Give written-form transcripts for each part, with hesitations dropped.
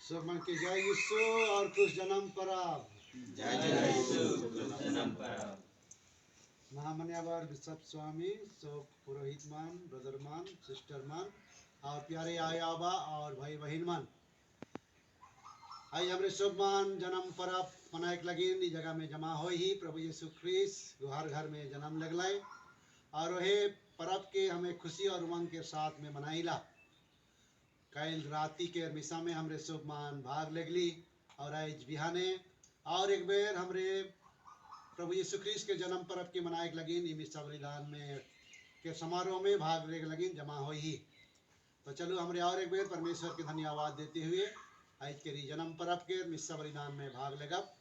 सब मन के जय यीशु और कुछ जन्म परब जय जय यीशु जन्म परब महामन्यावर बिशप स्वामी सब पुरोहित मान ब्रदर मान सिस्टर मान और प्यारे आय आबा और भाई बहन मान आई हमरे सब मान जन्म परब मनाए लगिन ई जगह में जमा हो ही प्रभु यीशु ख्रीस्त हर घर में जन्म लगलाए और वही परब के हमें खुशी और उमंग के साथ में मनाइला कल राती के मिसा में हमरे सब मान भाग लगली और आज बिहाने और एक बेर हमरे प्रभु यीशु ख्रीस्त के जन्म परब के मनाए लगिन ई मिसा बलिदान में के समारोह में भाग ले लगिन जमा हो ही तो चलो हमरे और एक बेर परमेश्वर के धन्यवाद देते हुए आज के जन्म परब के मिसा बलिदान में भाग लेगब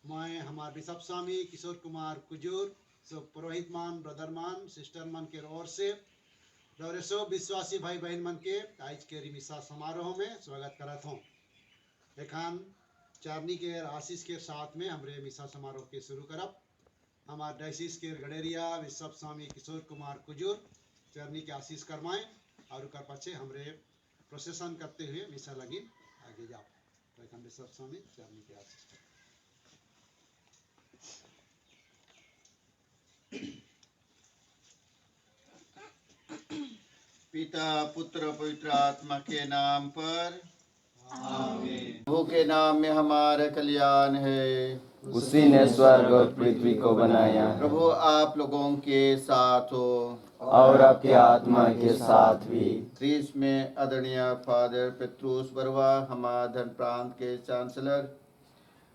मैं हमारे बिशप स्वामी किशोर कुमार कुजूर सब पुरोहित मान ब्रदर मान सिस्टर मान के ओर से और सब विश्वासी भाई बहन मन के आज के मिसा समारोह में स्वागत करत हूँ एखान चारनी के आशीष के साथ में हमरे मिसा समारोह के शुरू करब हमारे डायसिस के गडेरिया बिशप स्वामी किशोर कुमार कुजूर चरनी के आशीष करवाएं और उकर पछे हमरे प्रोसेसन करते हुए मिसा लगी आगे जाओ तो एखान बिशप स्वामी चरनी के आशीष कर पिता पुत्र पवित्र आत्मा के नाम पर आमीन। प्रभु के नाम में हमारा कल्याण है। उसी ने स्वर्ग और पृथ्वी को बनाया प्रभु आप लोगों के साथ हो और आपके आत्मा के साथ भी। ख्रीस्त में आदरणीय फादर पेट्रोस बरवा हमारे धन प्रांत के chancellor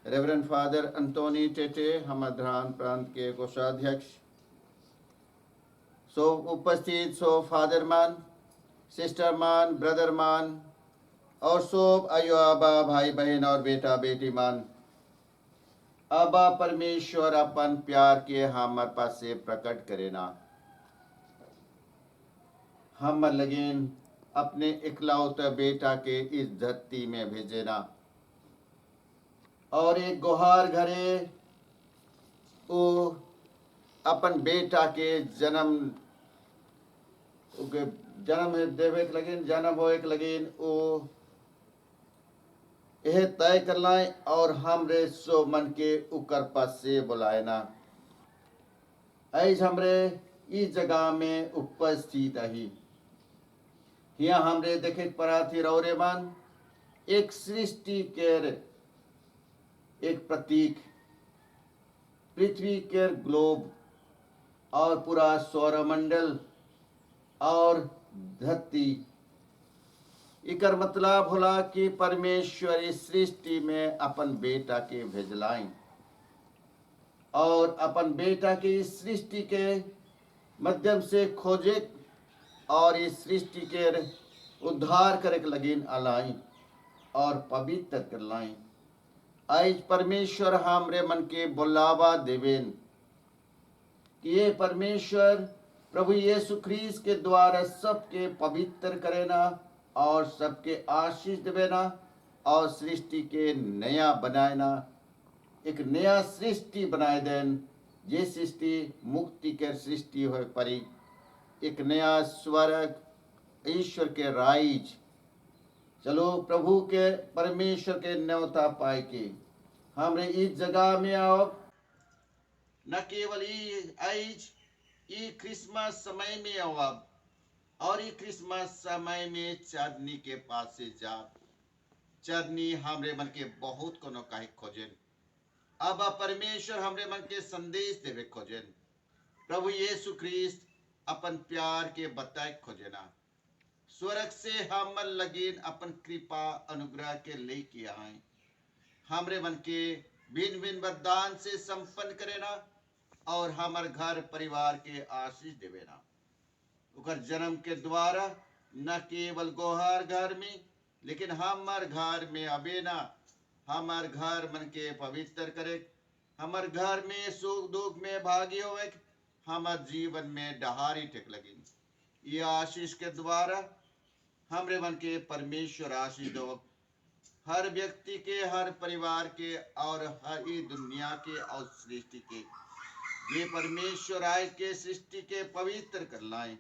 reverend father Antony Tete हमारे धरान प्रांत के कोषाध्यक्ष सो उपस्थित सो फादर मान सिस्टर मान ब्रदर मान और सब आयो आबा भाई बहन और बेटा बेटी मान आबा परमेश्वर अपन प्यार के हमारे पास से प्रकट करे ना हम लगेन अपने इकलौते बेटा के इस धरती में भेजे ना और एक गुहार घरे वो अपन बेटा के जन्म देवे के लगिन जन्म होए के लगिन वो यह तय कर लाए और हमरे सो मन के उकर पास से बुलाए ना ऐस हमरे इस जगह में उपस्थित रही यहाँ हमरे देखे पड़ा थी रौरे मन एक सृष्टि के एक प्रतीक पृथ्वी के ग्लोब और पूरा सौरमंडल और धरती इकर मतलब होला कि परमेश्वर इस सृष्टि में अपन बेटा के भेजलाइन और अपन बेटा के इस सृष्टि के माध्यम से खोजे और इस सृष्टि के उद्धार करे के लगिन अलाई और पवित्र कर लाई आज परमेश्वर हमरे मन के बुलावा देवेन कि ये परमेश्वर प्रभु यीशु ख्रीस्त के द्वारा सबके पवित्र करेना और सबके आशीष देवेना और सृष्टि के नया बनाएना एक नया सृष्टि बनाए देन ये सृष्टि मुक्ति के सृष्टि हो परी एक नया स्वर्ग ईश्वर के राइज चलो प्रभु के परमेश्वर के न्योता पाए के हमरे इस जगह में आओ न केवल ये क्रिसमस समय में आओ अब और ये क्रिसमस समय में चरनी के पास से जा चरनी हमरे मन के बहुत कोनो काहे खोजन अब परमेश्वर हमरे मन के संदेश देवे खोजन प्रभु यीशु ख्रीस्त अपन प्यार के बताए खोजना स्वर्ग से हम लगीन अपन कृपा अनुग्रह के लेके आए हमरे मन के भिन्न भिन्न वरदान से संपन्न करेना और हमार घर परिवार के आशीष देवेना उकर जन्म के द्वारा न केवल गोहार घर में लेकिन हमार घर में अबेना हमार घर मन के पवित्र करे हमार घर में सुख दुख में भागी होवे हमार जीवन में डहारी टेक लगी ये आशीष के द्वारा हमरे मन के परमेश्वर आशीष दो हर व्यक्ति के हर परिवार के और हर ही दुनिया के और सृष्टि के ये परमेश्वर आय के सृष्टि के पवित्र कर लाए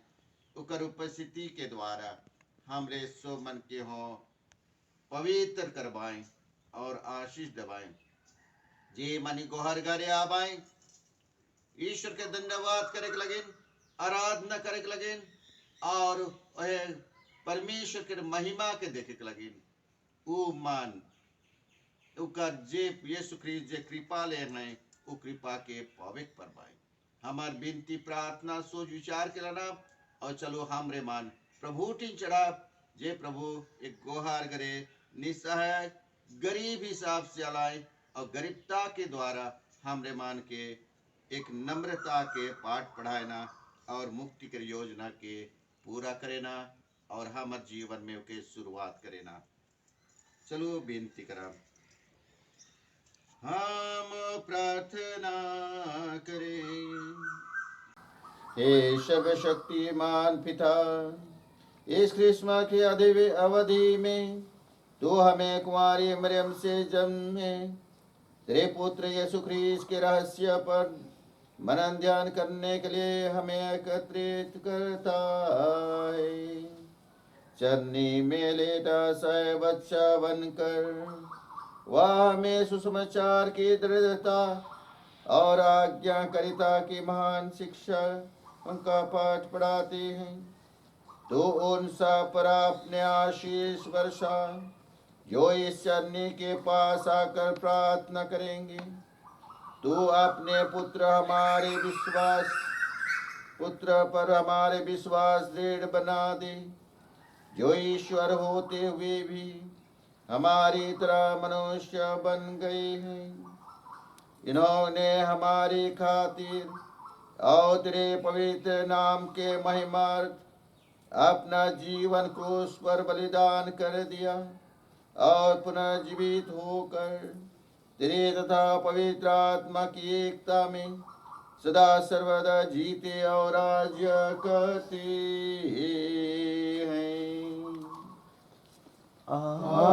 उकर उपस्थिति के द्वारा हमरे सो मन के हो पवित्र करवाएं और आशीष दबाएं। जे मनी गोहर घरे आबाएं, ईश्वर के धन्यवाद करे लगिन, आराधना करे लगिन और वह परमेश्वर के महिमा के देखे लगिन। ऊ मान उकर जे यीशु ख्रीस्त जे कृपा ले हैं उ कृपा के पवित्र परवाए। हमार विनती प्रार्थना सोच विचार के लाना और चलो हमरे मान प्रभु टीन चढ़ा जे प्रभु एक गोहार करे निसहाय गरीब हिसाब से अलाए और गरीबता के द्वारा हमरे मान के एक नम्रता के पाठ पढ़ाएना और मुक्ति के योजना के पूरा करेना और हमार जीवन में के शुरुआत करेना। चलो बेनती करा हम प्रार्थना करें। हे सर्वशक्तिमान पिता, इस क्रिसमस की अवधि में तू हमें कुंवारी मरियम से जन्मे तेरे पुत्र यीशु ख्रीस्त के रहस्य पर मनन ध्यान करने के लिए हमें एकत्रित करता है। चरनी में लेटा सय बच्चा बनकर वह हमें सुसमाचार की दृढ़ता और आज्ञाकारिता की महान शिक्षा उनका पाठ पढ़ाते हैं। तो उन सब पर अपने आशीष वर्षा जो इस चरनी के पास आकर प्रार्थना करेंगे। तू अपने पुत्र पर हमारे विश्वास दृढ़ बना दे, जो ईश्वर होते हुए भी हमारी तरह मनुष्य बन गए हैं। इन्होंने हमारी खातिर और तेरे पवित्र नाम के महिमार्थ अपना जीवन क्रूस पर बलिदान कर दिया और पुनर्जीवित होकर तेरे तथा पवित्र आत्मा की एकता में सदा सर्वदा जीते और राज्य करते हैं। आमीन।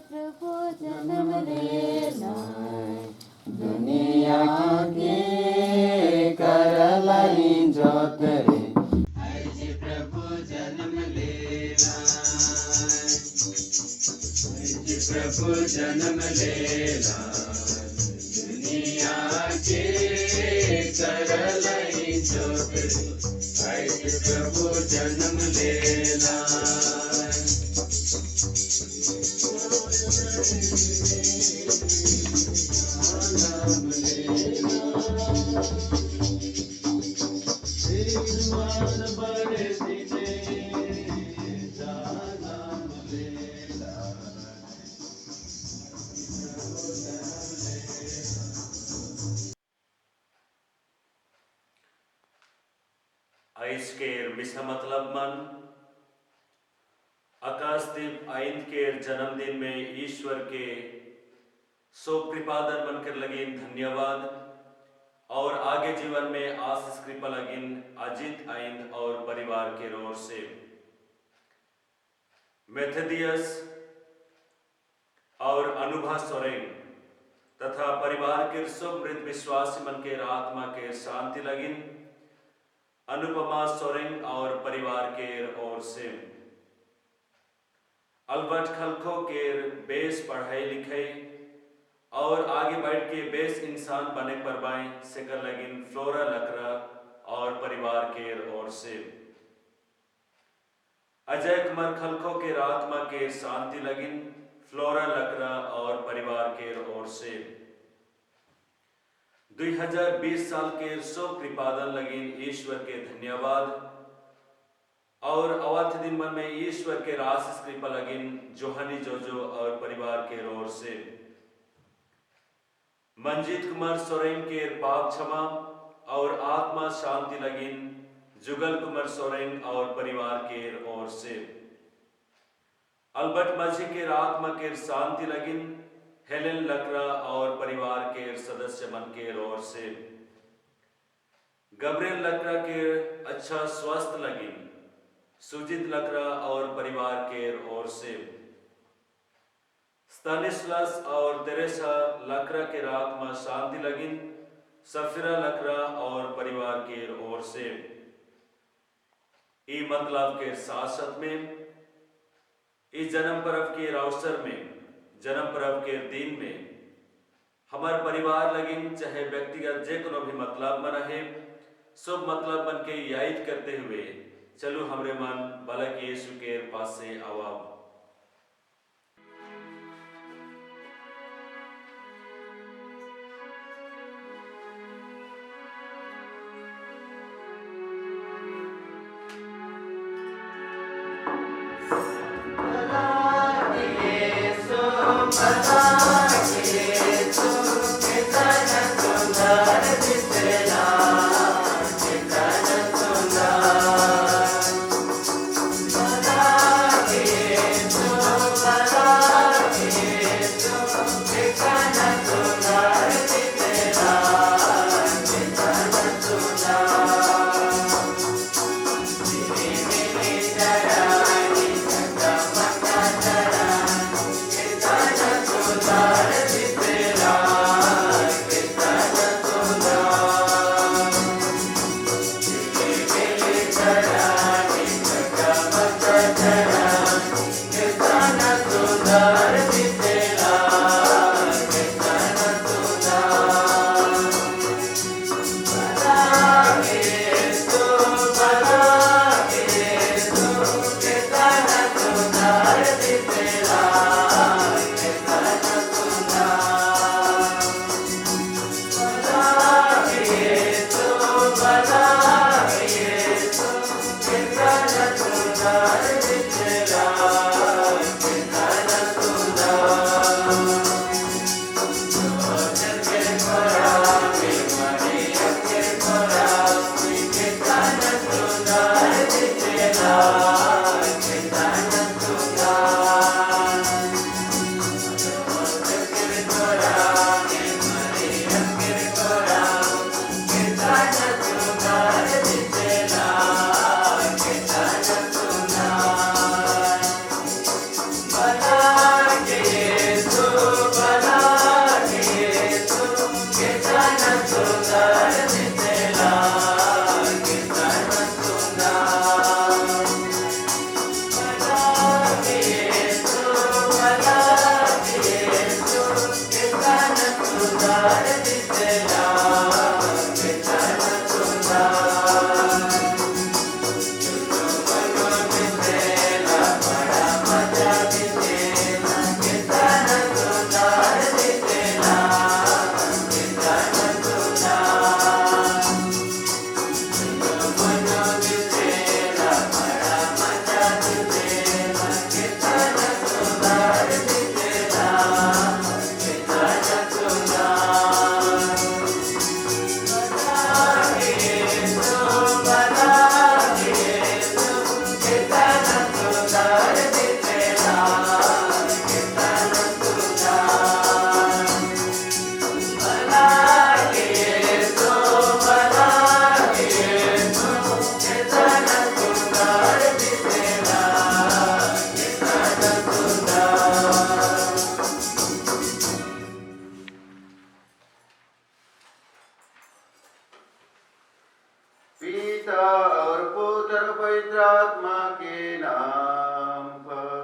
प्रभु जन्म लेना दुनिया के करलाई जोतरे। प्रभु जन्म लेना, प्रभु जन्म लेना, दुनिया के करलाई जोतरे। प्रभु जन्म लेना, आइस केर मिसा मतलब मन आकाशदीप आइंद केर जन्मदिन में ईश्वर के सो कृपादन बनकर लगिन धन्यवाद और आगे जीवन में आशीष कृपा लगिन अजित आइंद और परिवार के ओर से मेथेडियस और अनुभा सोरेंग तथा परिवार के सुमृत विश्वासी मन के आत्मा के शांति लगिन अनुपमा सोरेंग और परिवार के ओर से अल्बर्ट खलखो के बेस पढ़ाई लिखाई और आगे बढ़ के बेस इंसान बने पर बाएं सेकर लगिन फ्लोरा लकरा और परिवार के ओर से अजय कुमार खलखो के आत्मा के शांति लगिन फ्लोरा लकरा और परिवार के ओर से 2020 साल के सो कृपादन लगिन ईश्वर के धन्यवाद और अवध दिन मन में ईश्वर के आशीष कृपा लगिन जोहानी जोजो और परिवार के ओर से मंजीत कुमार सोरेन के पाप क्षमा और आत्मा शांति लगिन जुगल कुमार सोरेन और परिवार के ओर से अल्बर्ट माझी के आत्मा के शांति लगिन हेलेन लकड़ा और परिवार के सदस्य मन के ओर से गब्रियल लकड़ा के अच्छा स्वास्थ्य लगिन सुजीत लकड़ा और परिवार के ओर से स्तानिस्लास और तेरेसा लकड़ा के आत्मा शांति लगिन सफिरा लकड़ा और परिवार के ओर से ई मतलब के साथ में इस जन्म पर्व के अवसर में जन्म पर्व के दिन में हमारे परिवार लगिन चाहे व्यक्तिगत जे कोनो भी मतलब मन है सब मतलब मन के याद करते हुए चलो हमरे मन बालक यीशु के पास से आवा। पिता और पुत्र पवित्र आत्मा के नाम पर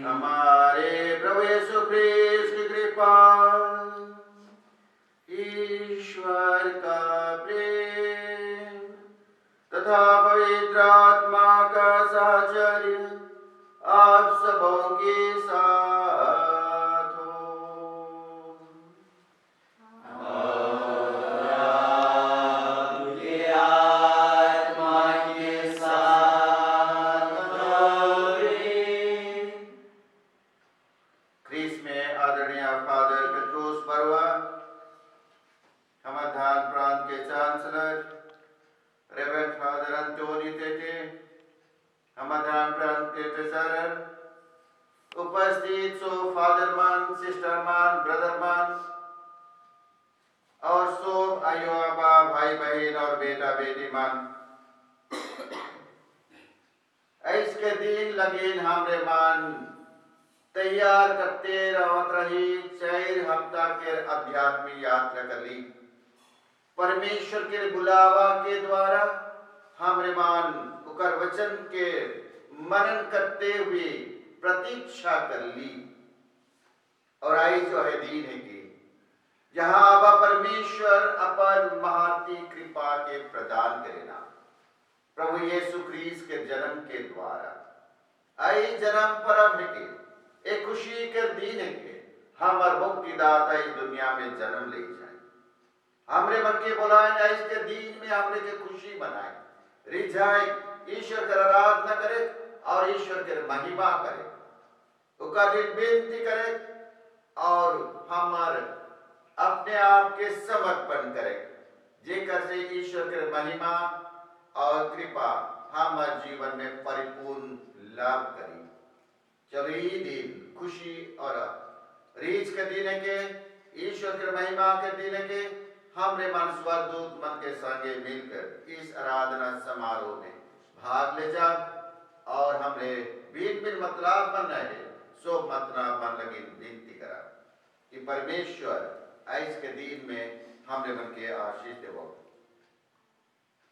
हमारे प्रभु यीशु ख्रीस्त की कृपा ईश्वर का प्रेम तथा पवित्र आत्मा का साहचर्य आप सबों के साथ हो। में आदरणीय फादर पेट्रोस बरुआ, समाधान प्रांत के chancellor reverend father Antony Tete, समाधान प्रांत के ट्रेजरर, उपस्थित सो फादरमान, सिस्टरमान, ब्रदरमान और सो आयो आबा, भाई बहन और बेटा बेटी मान, इसके दिन लगीन हमरे मान तैयार करते रहत रही 4 हफ्ता के आध्यात्मिक यात्रा कर ली। परमेश्वर के बुलावा के द्वारा हमरे मान उकर वचन के मनन करते हुए प्रतीक्षा कर ली। और आई जो है दिन है कि जहां आबा परमेश्वर अपन महती कृपा के प्रदान करेना प्रभु यीशु ख्रीस्त के जन्म के द्वारा। आई जन्म परम है के एक खुशी के दिन है के हमार मुक्तिदाता इस दुनिया में जन्म ले जाए। हमरे मन के बुलाए इसके दिन में हमरे के खुशी मनाए, रिझाए, ईश्वर का आराधना करे और ईश्वर के महिमा करे, उसका दिल बेनती करे और हमार अपने आप के समर्पण करे, जेकर से ईश्वर के महिमा और कृपा हमारे जीवन में परिपूर्ण लाभ करी। चलो ये दिन खुशी और रीच के दिन के ईश्वर के महिमा के दिन के हमरे मन स्वरदूत मन के संगे मिलकर इस आराधना समारोह में भाग ले जा और हमरे बीन बिन मतलब बन रहे सो मतलब मन लगी विनती करा कि परमेश्वर आज के दिन में हमरे मन के आशीष देवो।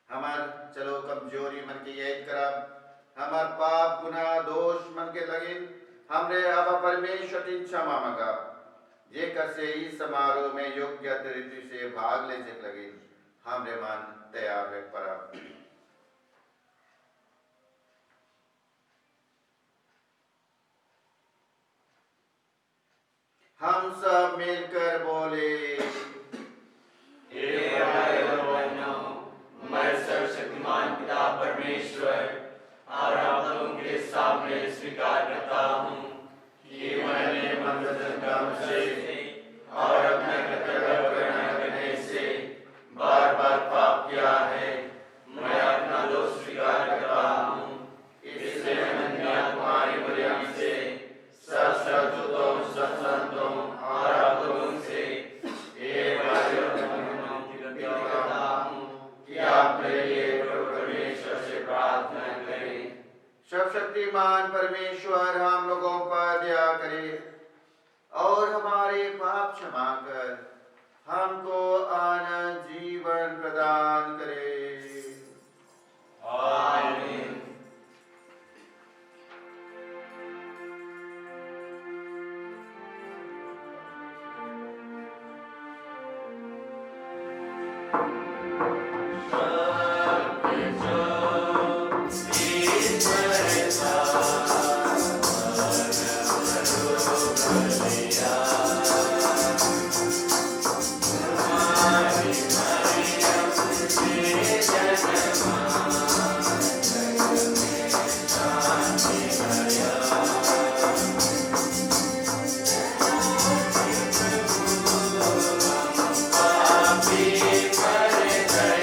हमार चलो कमजोरी मन के याद करा, हमार पाप गुनाह दोष मन के लगिन हमरे अब परमेश्वर तीन क्षमा मांगा, जेकर से इस समारोह में योग्य तरीके से भाग ले सक लगिन हमरे मन तैयार है परा। हम सब मिलकर बोले, हे भाई और बहनों, मैं सर्वशक्तिमान पिता परमेश्वर और आप लोगों के सामने स्वीकार करता हूँ कि मैंने मन वचन कर्म से और अपने कर्तव्य न करने से बार बार पाप किया है। मैं अपना दोष स्वीकार करता हूँ, इसलिए मैं तुम्हारी मर्यादा से सब सद्दूतों, सब संतों और आप लोगों से हे भाई और बहनों विनती करता हूँ कि आप मेरे लिए प्रभु परमेश्वर से प्रार्थना करें। सर्वशक्तिमान परमेश्वर हम लोगों पर दया करे और हमारे पाप क्षमा कर हमको आनंद जीवन प्रदान करे। आमीन। Happy birthday,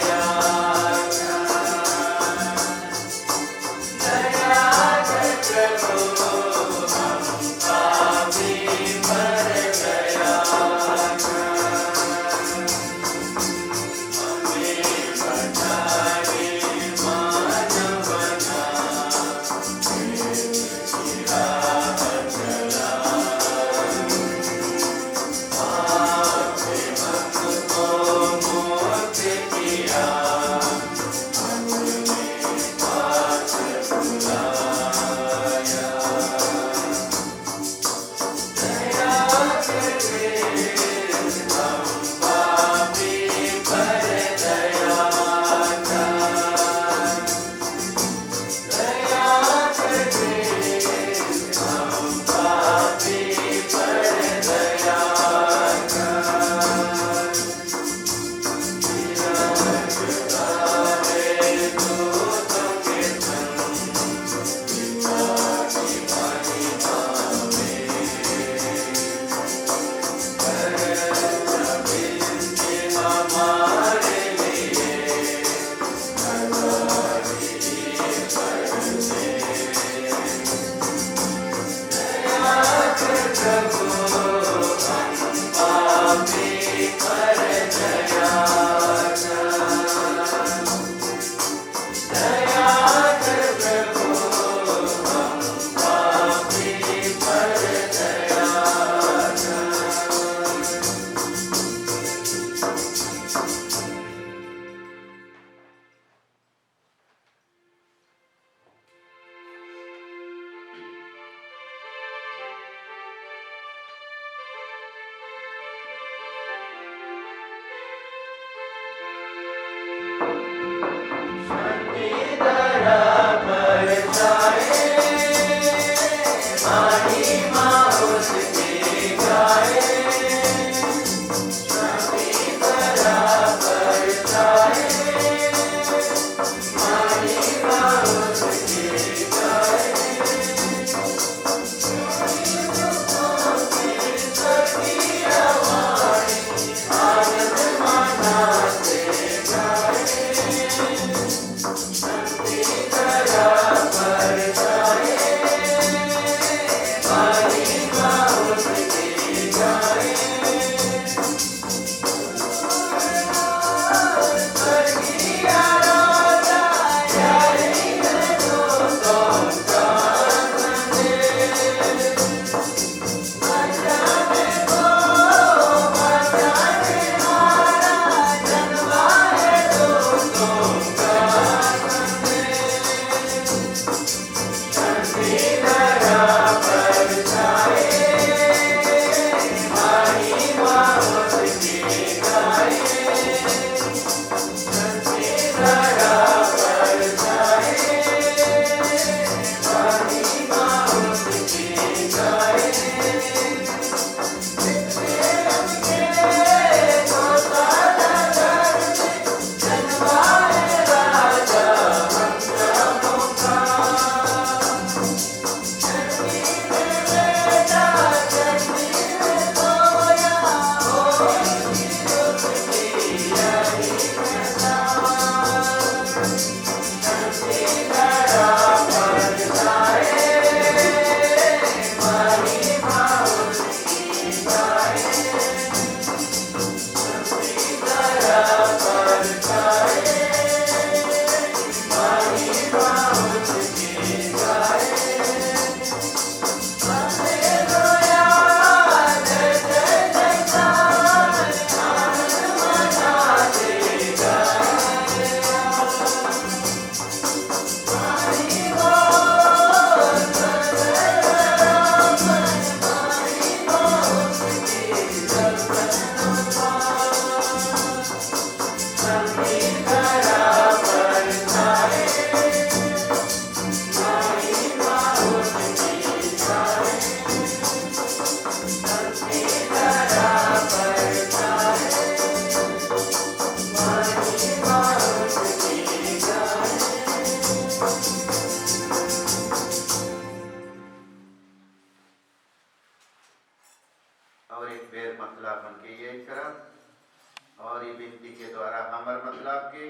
गैर मतलब मन के ये करब और ये विनती के द्वारा हमार मतलब के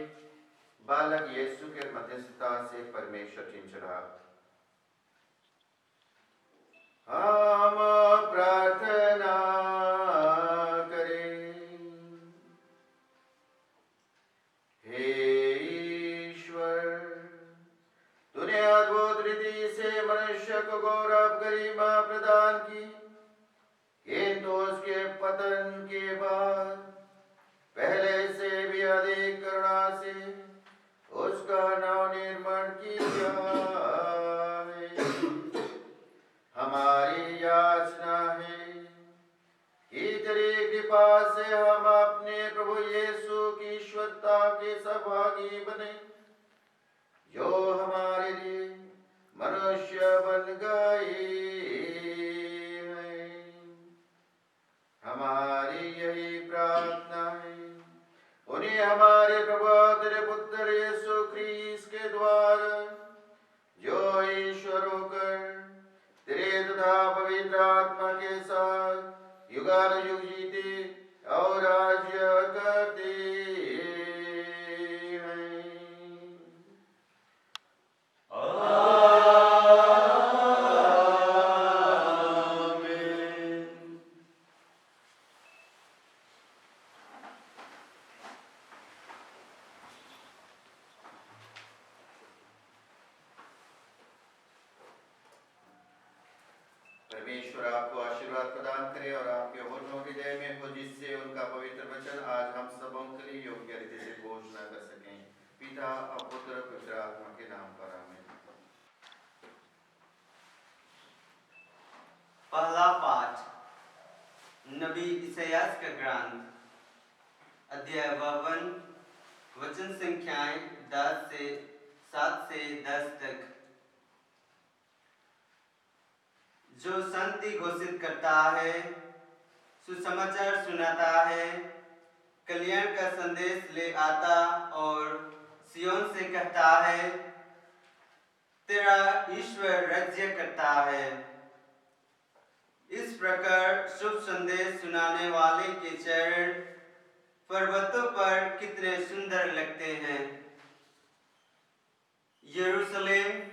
बालक यीशु के मध्यस्थता से परमेश्वर चिंचड़ा हम प्रार्थना करें। हे ईश्वर, तूने अद्भुत रीति से मनुष्य को गौरव गरिमा प्रदान की, किंतु उसके पतन के बाद पहले से भी अधिक करुणा से उसका नवनिर्माण किया है। हमारी याचना है कि तेरी कृपा से हम अपने प्रभु यीशु की ईश्वरता के सहभागी बने, जो हमारे लिए मनुष्य बन गए हैं। हमारी यही प्रार्थना है, उन्हें हमारे प्रभु तेरे पुत्र यीशु ख्रीस्त के द्वारा, जो ईश्वर होकर तेरे तथा पवित्र आत्मा के साथ युगानुयुग जीते और राज्य करते हैं। परमेश्वर आपको आशीर्वाद प्रदान करे और आपके होठों हृदय में हो, जिससे उनका पवित्र वचन आज हम सबों के लिए योग्य रीति से घोषणा कर सकें। पिता और पुत्र पवित्र आत्मा के नाम पर आमीन। पहला पाठ नबी इसायास का ग्रंथ अध्याय 52 वचन संख्याएं 7 से 10 तक। जो शांति घोषित करता है, सुसमाचार सुनाता है, कल्याण का संदेश ले आता और सियोन से कहता है, तेरा ईश्वर राज्य करता है। इस प्रकार शुभ संदेश सुनाने वाले के चरण पर्वतों पर कितने सुंदर लगते हैं। यरूशलेम,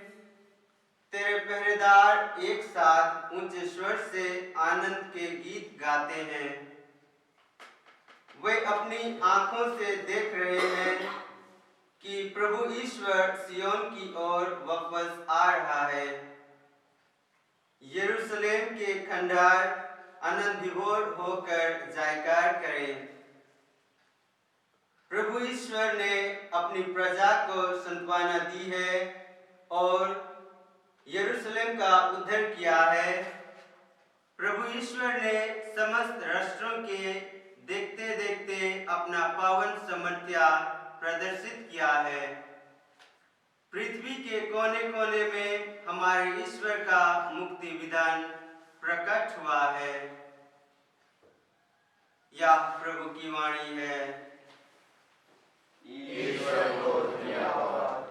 तेरे पहरेदार एक साथ ऊंचे स्वर से आनंद के गीत गाते हैं। वे अपनी आंखों से देख रहे हैं कि प्रभु ईश्वर सियोन की ओर वापस आ रहा है। यरूशलेम के खंडार आनंद विभोर होकर जयकार करें। प्रभु ईश्वर ने अपनी प्रजा को सांत्वना दी है और यरूशलेम का उद्धार किया है। प्रभु ईश्वर ने समस्त राष्ट्रों के देखते देखते अपना पावन सामर्थ्य प्रदर्शित किया है। पृथ्वी के कोने कोने में हमारे ईश्वर का मुक्ति विधान प्रकट हुआ है। यह प्रभु की वाणी है। ईश्वर को धन्यवाद।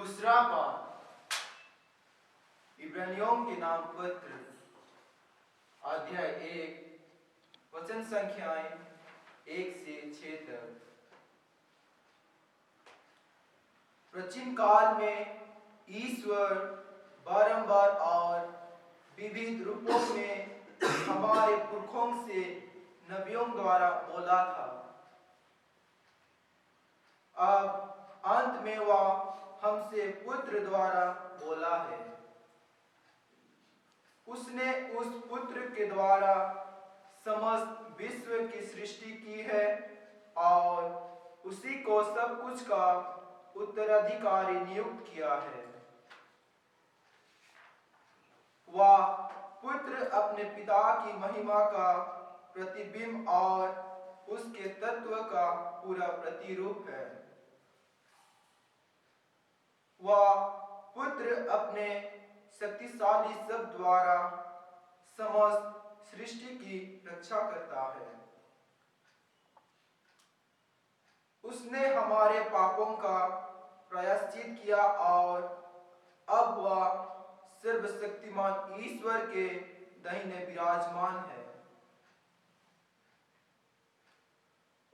दूसरा पाठ इब्रानियों के नाम पत्र अध्याय 1 वचन संख्याएं 1 से 6 तक। प्राचीन काल में ईश्वर बारंबार और विविध रूपों में हमारे पुरखों से नबियों द्वारा बोला था। अब अंत में वह हमसे पुत्र द्वारा बोला है। उसने उस पुत्र के द्वारा समस्त विश्व की सृष्टि की है और उसी को सब कुछ का उत्तराधिकारी नियुक्त किया है। वह पुत्र अपने पिता की महिमा का प्रतिबिंब और उसके तत्व का पूरा प्रतिरूप है। वह पुत्र अपने शक्तिशाली शब्द द्वारा समस्त सृष्टि की रक्षा करता है। उसने हमारे पापों का प्रायश्चित किया और अब वह सर्वशक्तिमान ईश्वर के दाहिने विराजमान है।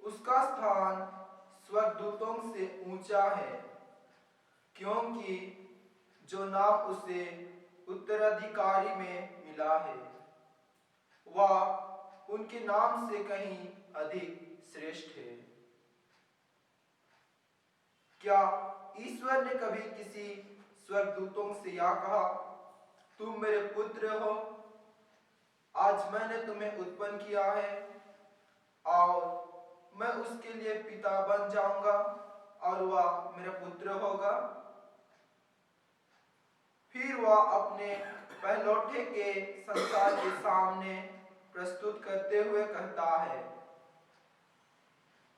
उसका स्थान स्वर्गदूतों से ऊंचा है, क्योंकि जो नाम उसे उत्तराधिकारी में मिला है वह उनके नाम से कहीं अधिक श्रेष्ठ है। क्या ईश्वर ने कभी किसी स्वर्गदूतों से यह कहा, तुम मेरे पुत्र हो, आज मैंने तुम्हें उत्पन्न किया है और मैं उसके लिए पिता बन जाऊंगा और वह मेरा पुत्र होगा? फिर वह अपने पहलौठे के संसार के सामने प्रस्तुत करते हुए कहता है,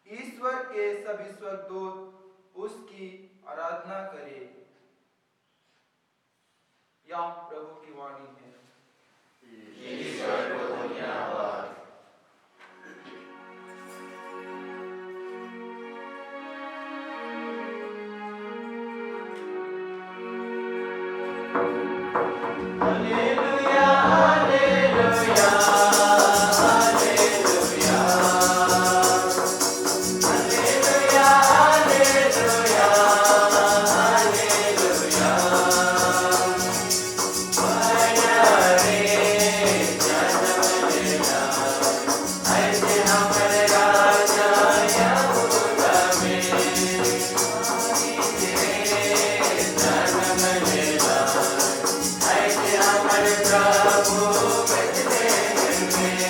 ईश्वर के सभी स्वर्गदूत उसकी आराधना करें। यह प्रभु की वाणी है। ईश्वर को धन्यवाद। Hallelujah hallelujah hallelujah hallelujah hallelujah hallelujah हरे जन्म लेना ऐसे हमारे राजा यहूदा में जन्म लेना ऐसे हमारे प्रभु बेथलेहम में।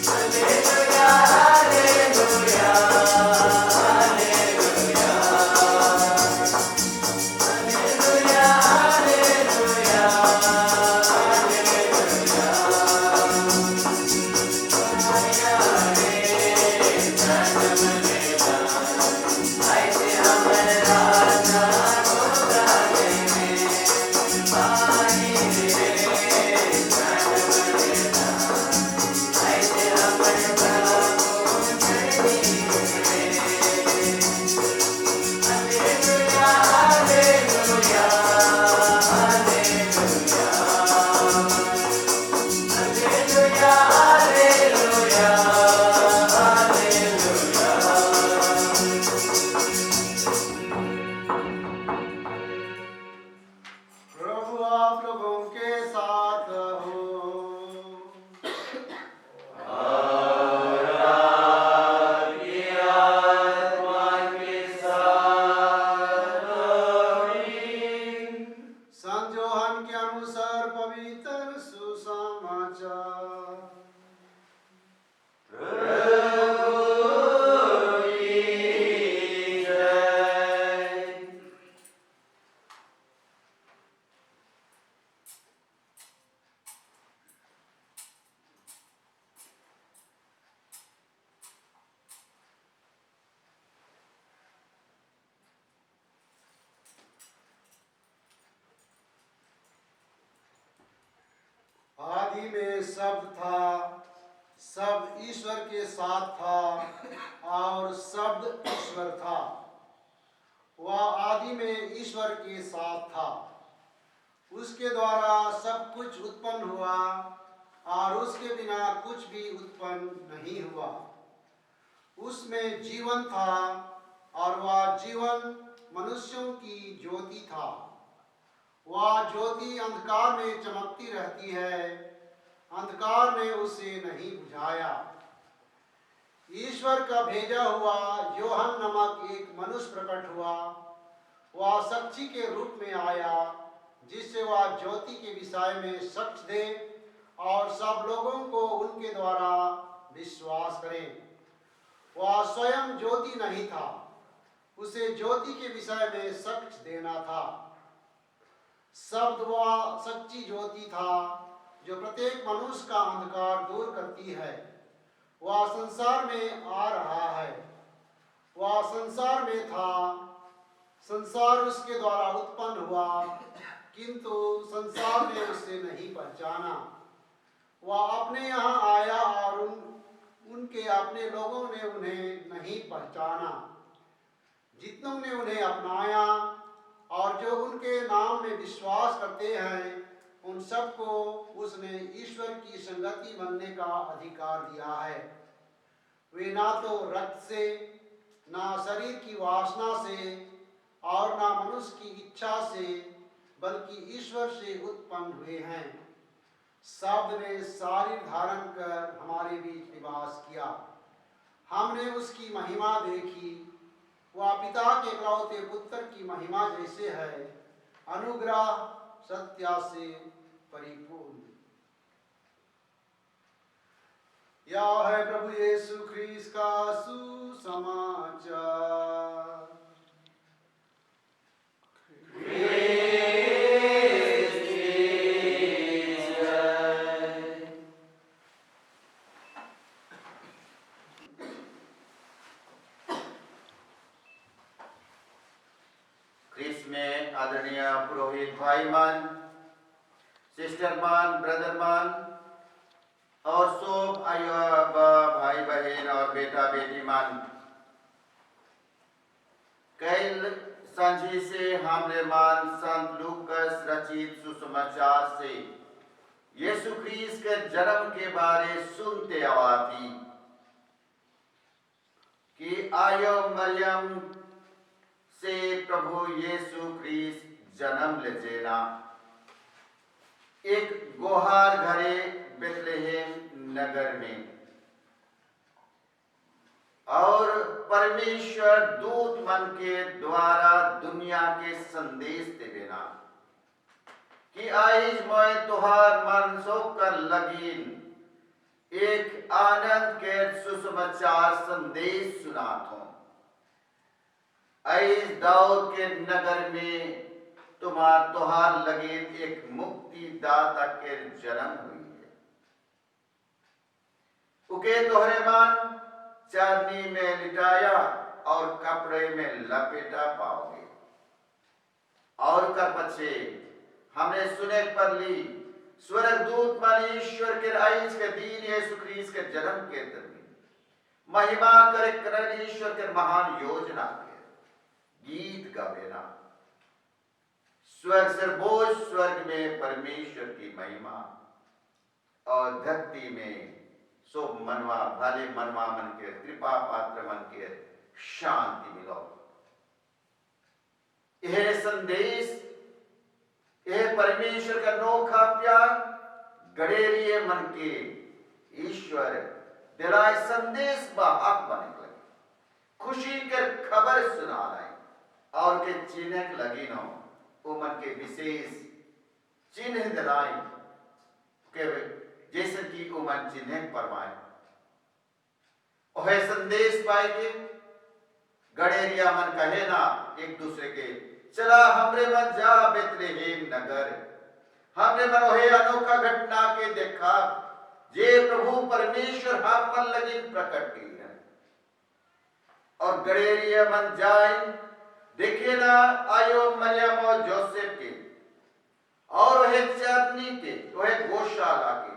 Hallelujah hallelujah hallelujah hallelujah hallelujah ऐसे हमारे राजा प्रभु आप लोगों के साथ हो। संत योहन के अनुसार पवित्र सुसमाचार। आदि में शब्द था, शब्द ईश्वर के साथ था और शब्द ईश्वर था। वह आदि में ईश्वर के साथ था। उसके द्वारा सब कुछ उत्पन्न हुआ और उसके बिना कुछ भी उत्पन्न नहीं हुआ। उसमें जीवन था और वह जीवन मनुष्यों की ज्योति था। वह ज्योति अंधकार में चमकती रहती है, अंधकार ने उसे नहीं बुझाया। ईश्वर का भेजा हुआ यूहन्ना नामक एक मनुष्य प्रकट हुआ। वह साक्षी के रूप में आया, जिससे वह ज्योति के विषय में साक्ष्य दे और सब लोगों को उनके द्वारा विश्वास करें। वह स्वयं ज्योति नहीं था, उसे ज्योति के विषय में साक्ष्य देना था। शब्द वह सच्ची ज्योति था जो प्रत्येक मनुष्य का अंधकार दूर करती है। वह संसार में आ रहा है। वह संसार में था, संसार उसके द्वारा उत्पन्न हुआ, किंतु संसार ने उसे नहीं पहचाना। वह अपने यहाँ आया और उनके अपने लोगों ने उन्हें नहीं पहचाना। जितनों ने उन्हें अपनाया और जो उनके नाम में विश्वास करते हैं, उन सबको उसने ईश्वर की संगति बनने का अधिकार दिया है। वे ना तो रक्त से, ना शरीर की वासना से और ना मनुष्य की इच्छा से, बल्कि ईश्वर से उत्पन्न हुए हैं। शब्द ने शरीर धारण कर हमारे बीच निवास किया। हमने उसकी महिमा देखी। वह पिता के इकलौते पुत्र की महिमा जैसे है, अनुग्रह सत्य से परिपूर्ण। यह है प्रभु यीशु ख्रीस्त का सुसमाचार। ख्रीस्त में आदरणीय पुरोहित भाईमान, सिस्टरमान, ब्रदरमान और सब भाई बहन और बेटा बेटी मान, कल सांझी से हमने मान संत लूकास रचित सुसमाचार से यीशु ख्रीस्त के जन्म के बारे सुनते आवा थी कि आयो मरियम से प्रभु यीशु ख्रीस्त जन्म ले जेना एक गोहार घरे बेथलेहेम नगर में। और परमेश्वर दूत मन के द्वारा दुनिया के संदेश देवेना कि आज मैं तुहार मन सो कर लगीन एक आनंद के सुसमाचार संदेश सुनात हूं। आज दाऊद के नगर में तुहार लगीन एक मुक्तिदाता के जन्म हुई है। उके तोहरे मान चांदनी में लिटाया और कपड़े में लपेटा पाओगे। और कर पछे हमने सुने पर ली स्वर्गदूत मान ईश्वर के आइज के दिन यीशु ख्रीस्त के जन्म के दिन महिमा करे कर ईश्वर के महान योजना के गीत गावेना। स्वर्ग सर्वोच्च स्वर्ग में परमेश्वर की महिमा और धरती में सो मनवा भले मनवा मन के कृपा पात्र मन के शांति मिलो। यह संदेश, यह परमेश्वर का नोखा प्यार गडेरिए मन के ईश्वर दिलाए संदेश बाहक बने लगे, खुशी के खबर सुना रहे और के चिन्ह लगी नो उमन के विशेष चिन्ह दिलाए के जैसे कि उमन चिन्ह परवाए। वह संदेश पाए के गडेरिया मन कहे ना एक दूसरे के चला हमरे मन जा बेथलेहेम नगर, हमने मन वही अनोखा घटना के देखा जे प्रभु परमेश्वर हम मन लगी प्रकट की है। और गडेरिया मन जाए देखे ना आयो मरियम और जोसेफ के और वह चारनी के, वह गौशाला के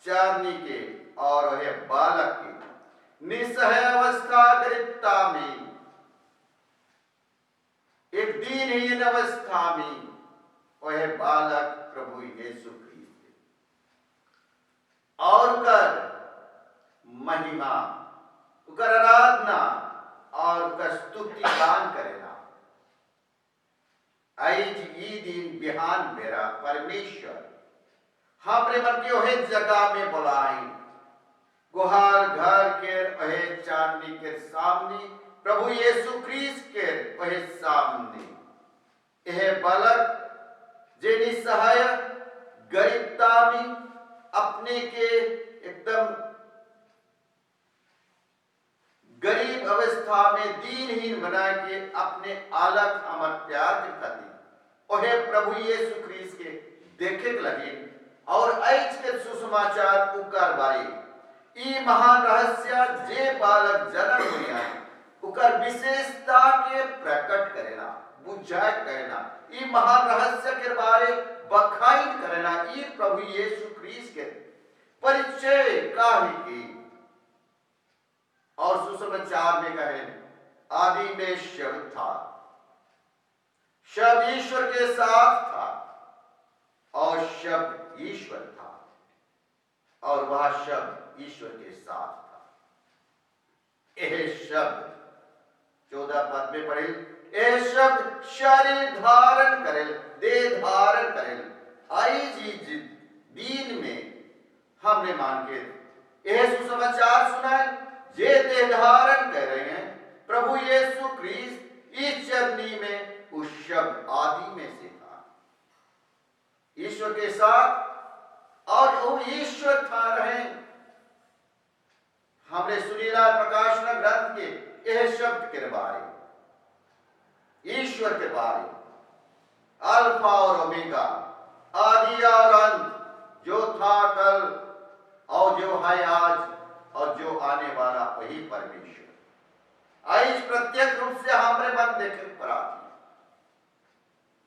चारनी के और वह बालक के निसहाय अवस्था दरिद्रता में अवस्था में वह बालक प्रभु यीशु ख्रीस्त और कर महिमा उकर आराधना और उकर स्तुति गान करेला। आज ई दिन बिहान बेरा परमेश्वर हमरे मन के ओहे जगह में बुलाई गुहार घर के ओहे चांदनी के सामने प्रभु यीशु ख्रीस्त के ओहे सामने यह बालक जे निसहाय गरीबता में अपने के एकदम गरीब अवस्था में दीनहीन बना के अपने आलक अमर प्यार के खातिर ओहे प्रभु यीशु ख्रीस्त के देखे लगे और आज के सुसमाचार उकर बारे ई महान रहस्य जे बालक जन्म हुआ उकर विशेषता के प्रकट करेना बुझाए कहना ई महान रहस्य के बारे बखाइन करना ई प्रभु यीशु ख्रीस्त के परिचय काहे की और सुसमाचार में कहे आदि में शब्द था, शब्द ईश्वर के साथ था और शब्द ईश्वर था और वह शब्द ईश्वर के साथ था। यह शब्द 14 पद में पढ़े यह शब्द शरीर धारण करेल देह धारण करेल आई जी दीन में हमने मान के यह सुसमाचार सुनाए जे देह धारण कर रहे हैं प्रभु यीशु ख्रीस्त इस चरनी में उस शब्द आदि में से था ईश्वर के साथ और वो ईश्वर था रहे। हमने सुनीला प्रकाशन ग्रंथ के यह शब्द के बारे ईश्वर के बारे अल्फा और ओमेगा आदि और अंत जो था कल और जो है आज और जो आने वाला वही परमेश्वर आज प्रत्यक्ष रूप से हमारे मन देखे पर आती।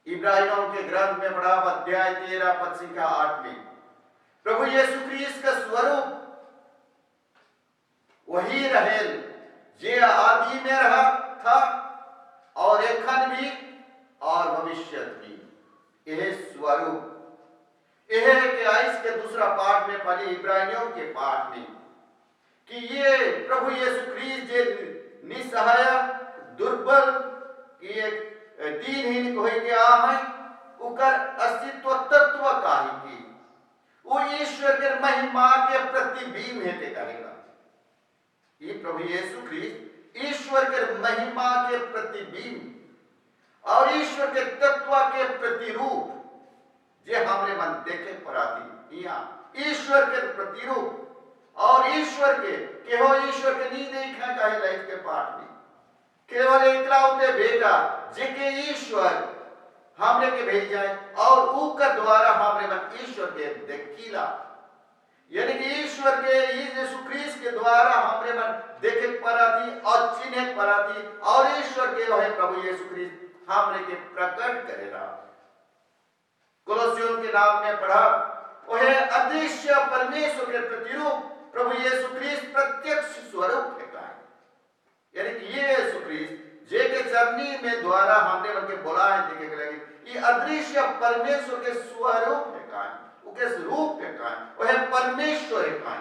इब्राहिमों के ग्रंथ में पढ़ा अध्याय 13 पद से 8 में प्रभु यीशु ख्रीस्त का स्वरूप वही रहेल जे आदि में रहा था और एखन भी और भविष्य भी यह स्वरूप यह के आइस के दूसरा पाठ में पढ़ी इब्राहिमियों के पाठ में कि ये प्रभु यीशु ख्रीस्त जे निसहाय दुर्बल की एक दीनहीन कोई के आ है उकर अस्तित्व तत्व काहे की वो ईश्वर के महिमा के प्रतिबिंब है के कहेगा। ये प्रभु यीशु ख्रीस्त ईश्वर के महिमा के प्रतिबिंब और ईश्वर के तत्व के प्रतिरूप जे हमरे मन देखे पर आती यहाँ ईश्वर के प्रतिरूप और ईश्वर के हो ईश्वर के नहीं देखा चाहे लाइफ के पाठ में केवल एकलौते बेटा जेके ईश्वर हमरे के भेज जाए और उकर द्वारा हमरे मन ईश्वर के देखिला यानी कि ईश्वर के यीशु ख्रीस्त के द्वारा हमरे मन देखे पराती और चिन्हे पराती और ईश्वर के वह प्रभु यीशु ख्रीस्त हमरे के प्रकट करेगा। कोलोसियों के नाम में पढ़ा वह अदृश्य परमेश्वर के प्रतिरूप प्रभु यीशु ख्रीस्त प्रत्यक्ष स्वरूप है यानी कि ये यीशु ख्रीस्त जे के चरनी में द्वारा हमने मन के बुलाए देखे लगे ये अदृश्य परमेश्वर के स्वरूप है उके रूप है वह परमेश्वर है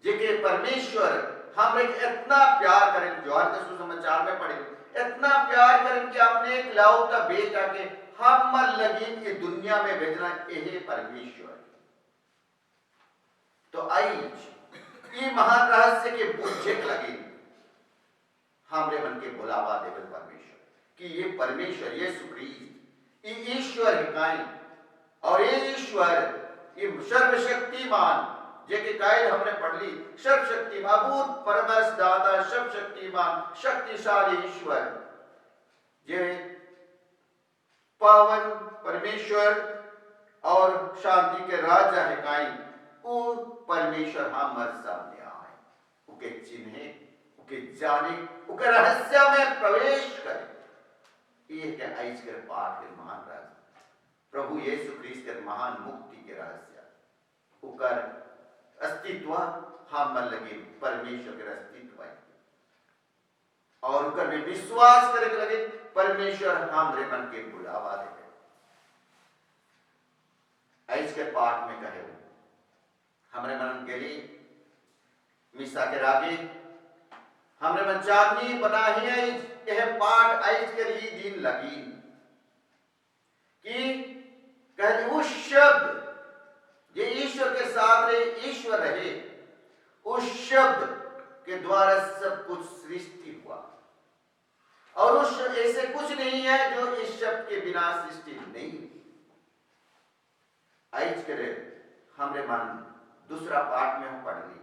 जे के परमेश्वर हमरे इतना प्यार करें जोहर के सुसमाचार में पढ़े इतना प्यार करें कि अपने एक लौता बेटा के हम लगी कि दुनिया में भेजना यही परमेश्वर। तो आई ये महान रहस्य के बुझे लगे हमरे मन के बुलावा देवल परमेश्वर कि ये परमेश्वर यीशु ख्रीस्त ये ईश्वर है और ये ईश्वर ये सर्वशक्तिमान जेके कायल हमने पढ़ ली सर्वशक्तिमान अभूत परमस दाता सर्वशक्तिमान शक्तिशाली ईश्वर जे पावन परमेश्वर और शांति के राजा है काई वो परमेश्वर हमारे सामने आए उके चिन्हे उके जाने उके रहस्य में प्रवेश करे ये क्या आइस के पाठ के महान रहस्य प्रभु यीशु ख्रीस्त के महान मुक्ति के रहस्य उकर अस्तित्व हम मन लगे परमेश्वर के अस्तित्व और उकर में विश्वास करे लगे परमेश्वर हमरे मन के बुलावा दे ऐस के पाठ में कहे हमरे मन गेली मिसा के रागी हमरे मन चांदनी बना ही है यह पाठ ऐस के लिए दिन लगी कि कहे उस शब्द ये ईश्वर के साथ रहे ईश्वर रहे उस शब्द के द्वारा सब कुछ सृष्टि हुआ और उस ऐसे कुछ नहीं है जो इस शब्द के बिना सृष्टि नहीं आज करे हमरे मन दूसरा पाठ में हम पढ़ ली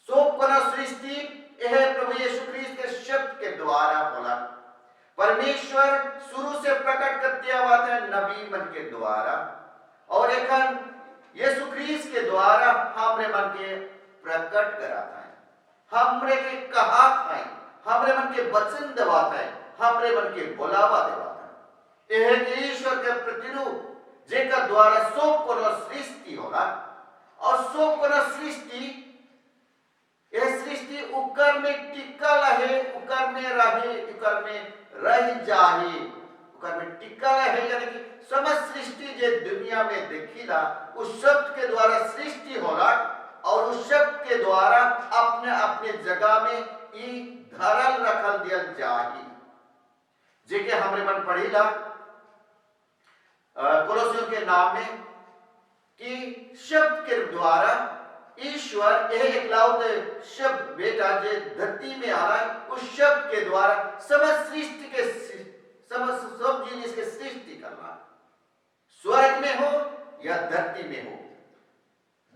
सो पुनः सृष्टि यह प्रभु यीशु ख्रीस्त के शब्द के द्वारा होला परमेश्वर शुरू से प्रकट करते हुआ था नबी मन के द्वारा और एखन यीशु ख्रीस्त के द्वारा हमरे मन के प्रकट कराता है हमरे के कहा है हमरे मन के वचन देवाता है हमरे मन के बुलावा देवाता है यह ईश्वर के प्रतिरूप जेकर द्वारा सो पुनः सृष्टि होगा और सो पुनः सृष्टि यह सृष्टि उकर में टिकल है उकर में रहे उकर में रह जाए उकर में टिकल है यानी कि समस्त सृष्टि जे दुनिया में देखिला उस शब्द के द्वारा सृष्टि होला और उस शब्द के द्वारा अपने अपने जगह में ई धरल रखल दिया जाही जेके हमरे मन पढ़ीला कोलोसियों के नाम में कि शब्द के द्वारा ईश्वर यह एकलौते शब्द बेटा जे धरती में आ रहा है उस शब्द के द्वारा समस्त सृष्टि के समस्त सब जिनिस के सृष्टि करना स्वर्ग में हो या धरती में हो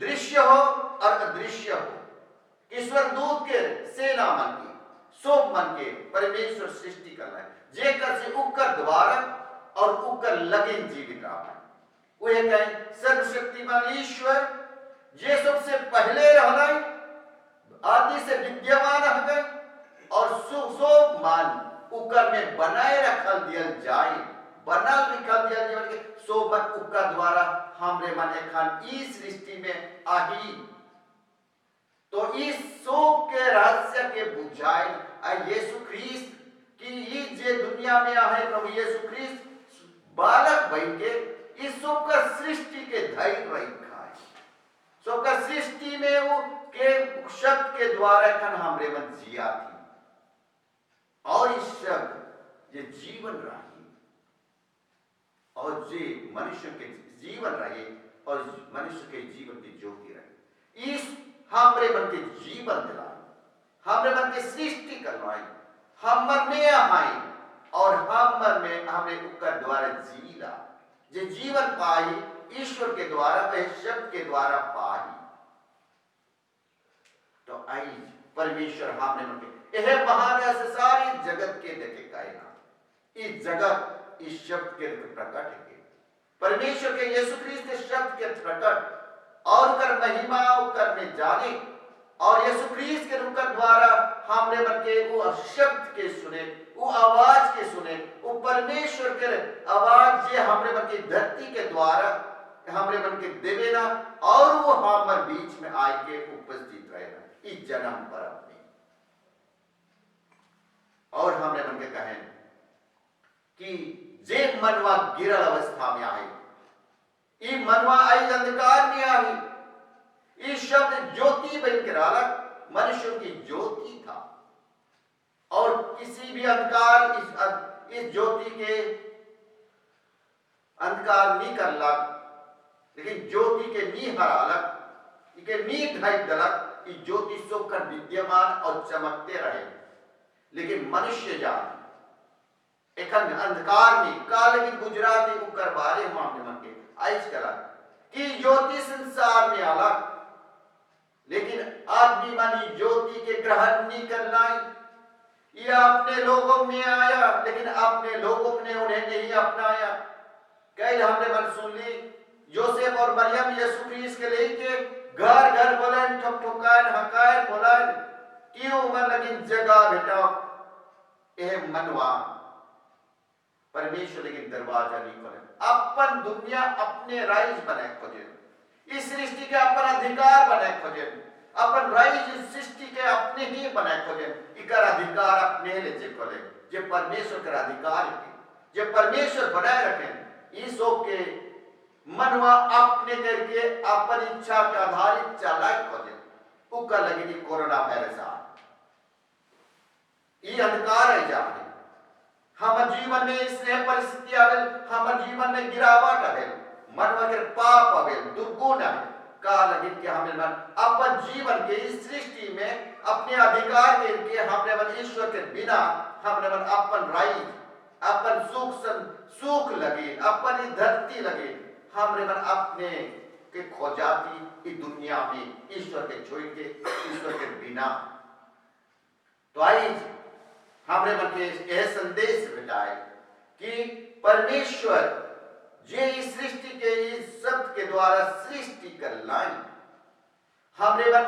दृश्य हो और अदृश्य हो कि स्वर्गदूत के सेना मन की सोम मन के परमेश्वर सृष्टि करना है जेकर से उकर द्वारा और उकर लगे जीवित रहा है वो कहें सर्वशक्तिमान ईश्वर जे सबसे पहले रहना आदि से विद्यमान है और सोम मान उकर में बनाए रखल दिया जाए बनल रखल दिया जाए सोम उकर द्वारा हमरे मन एखन ई सृष्टि में आही तो इस शोक के रहस्य के बुझाए यीशु ख्रीस्त की ये जे दुनिया में आए प्रभु यीशु ख्रीस्त बालक बन के इस शोक का सृष्टि के धैर्य रखा है शोक का सृष्टि में वो के शब्द के द्वारा खन हमरे मन जिया थी और इस शब्द ये जीवन रही और जे मनुष्य के जीवन रहे और मनुष्य के जीवन की ज्योति रहे इस हमरे मन के जीवन दिलाए हमरे मन के सृष्टि करवाए हमर में आए और हमर में हमें उकर द्वारा जीला जे जीवन पाई ईश्वर के द्वारा वह शब्द के द्वारा पाई तो आई परमेश्वर हमने मन के यह महान से सारी जगत के देखे कायना इस जगत इस शब्द के प्रकट है परमेश्वर के यीशु ख्रीस्त के शब्द के प्रकट और कर महिमा कर में जाने और यीशु ख्रीस्त के रूप द्वारा हमरे मन के वो शब्द के सुने वो आवाज के सुने वो परमेश्वर के आवाज जे हमरे मन की धरती के द्वारा हमरे मन के देवे ना और वो हमर बीच में आए के उपस्थित रहे इस जन्म पर अपने और हमरे मन के कहें कि जे मनवा गिरल अवस्था में आए ई मनवा आई अंधकार में आई इस शब्द ज्योति बन के रालक मनुष्य की ज्योति था और किसी भी अंधकार इस ज्योति के अंधकार नहीं कर लग लेकिन ज्योति के नी हरालक इके नी ढाई दलक इस ज्योति सोकर विद्यमान और चमकते रहे लेकिन मनुष्य जान एक अंधकार में काल की गुजराती उकर बारे मामले मन के आइज करा कि ज्योति संसार में आला लेकिन आदमी मानी ज्योति के ग्रहण नहीं करना ये अपने लोगों में आया लेकिन अपने लोगों ने उन्हें नहीं अपनाया कई हमने मन सुन ली योसेफ और मरियम यीशु ख्रीस्त के लेके घर घर बोलन ठोक ठोकान हकान बोलन क्यों मन लगी जगह बेटा यह मनवा परमेश्वर लेकिन दरवाजा नहीं खोले अपन दुनिया अपने राइज बने खोजे इस सृष्टि के अपन अधिकार बने खोजे अपन राइज इस सृष्टि के अपने ही बने खोजे इकर अधिकार अपने ले जे खोले जे परमेश्वर का अधिकार है, जे परमेश्वर बनाए रखें इस के मनवा अपने करके अपन इच्छा के आधारित चालाक खोजे उका लगी कोरोना वायरस आ ये अंधकार है जाने हमारे जीवन में इसने परिस्थिति आवे हमारे जीवन में गिरावट आवे मनवा के पाप आवे दुर्गुण आवे का लगी कि हमें मन अपन जीवन के इस सृष्टि में अपने अधिकार के हमने मन ईश्वर के बिना हमने मन अपन राइज अपन सुख लगे अपन धरती लगे हमने मन अपने के खोजाती इस दुनिया में ईश्वर के छोड़ के ईश्वर के बिना तो आई हमने मन के यह संदेश बिताए कि परमेश्वर जे इस सृष्टि के इस शब्द के द्वारा सृष्टि कर लाई हमरे मन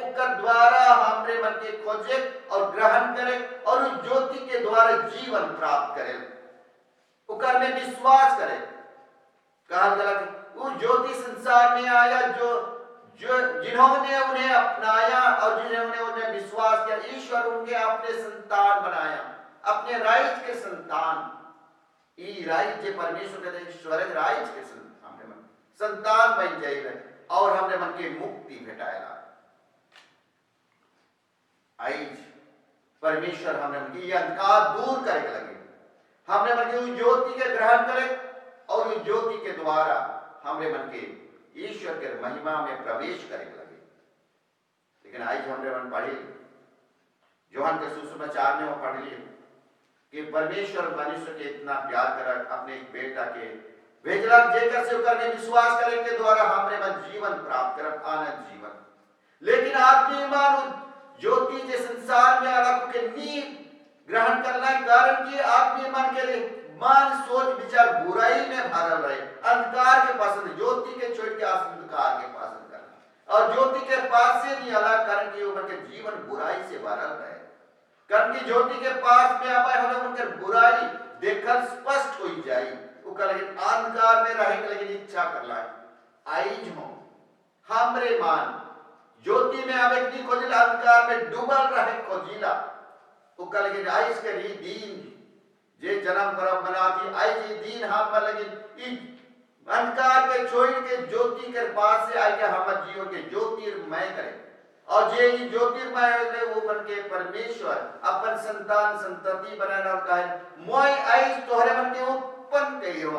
उकर द्वारा हमरे मन के खोजे और ग्रहण करे और उस ज्योति के द्वारा जीवन प्राप्त करे उकर में विश्वास करे कहा गया उस ज्योति संसार में आया जो जिन्होंने उन्हें अपनाया और जिन्होंने उन्हें विश्वास किया ईश्वर उनके अपने संतान बनाया अपने राइज के संतान राइज जे परमेश्वर कहते ईश्वर राइज के संतान बन जाए और हमने मन के मुक्ति भेटाएगा आइज परमेश्वर हमने मन की अंधकार दूर करे लगे हमने मन के उस ज्योति के ग्रहण करे और उस ज्योति के द्वारा हमने मन के ईश्वर के महिमा में प्रवेश करे लगे लेकिन आज हमने मन पढ़ी जोहन के सुसमाचार में वो पढ़ लिए कि परमेश्वर मनुष्य के इतना प्यार करा अपने एक बेटा के भेजला जेकर से करने विश्वास करे के द्वारा हमरे मन जीवन प्राप्त करब आनंद जीवन लेकिन आदमी मान ज्योति के संसार में अलग के नींव ग्रहण करना कारण कि आदमी मन के मन सोच विचार बुराई में भरल रहे अंधकार के पसंद ज्योति के छोड़ के अंधकार के पसंद करना और ज्योति के पास से नहीं अलग कारण कि उनके जीवन बुराई से भरल रहे कारण कि ज्योति के पास में आए होने उनके बुराई देखकर स्पष्ट हो जाए लेकिन अंधकार में रहेंगे लेकिन इच्छा कर लाए आईज हो हमरे मान ज्योति में आवे की खोजिला अंधकार में डूबल रहे खोजिला लेकिन आईज के री दीन जे जन्म परम बनाती आईज दीन हम लेकिन अंधकार के छोड़ के ज्योति के पास से आके हमारे जीवन के ज्योतिर्मय करे और जे ज्योतिर्मय ने वो बन के परमेश्वर अपन संतान संतति बनाना और कहे मोय आईज तोहरे मन के उत्पन्न कहियो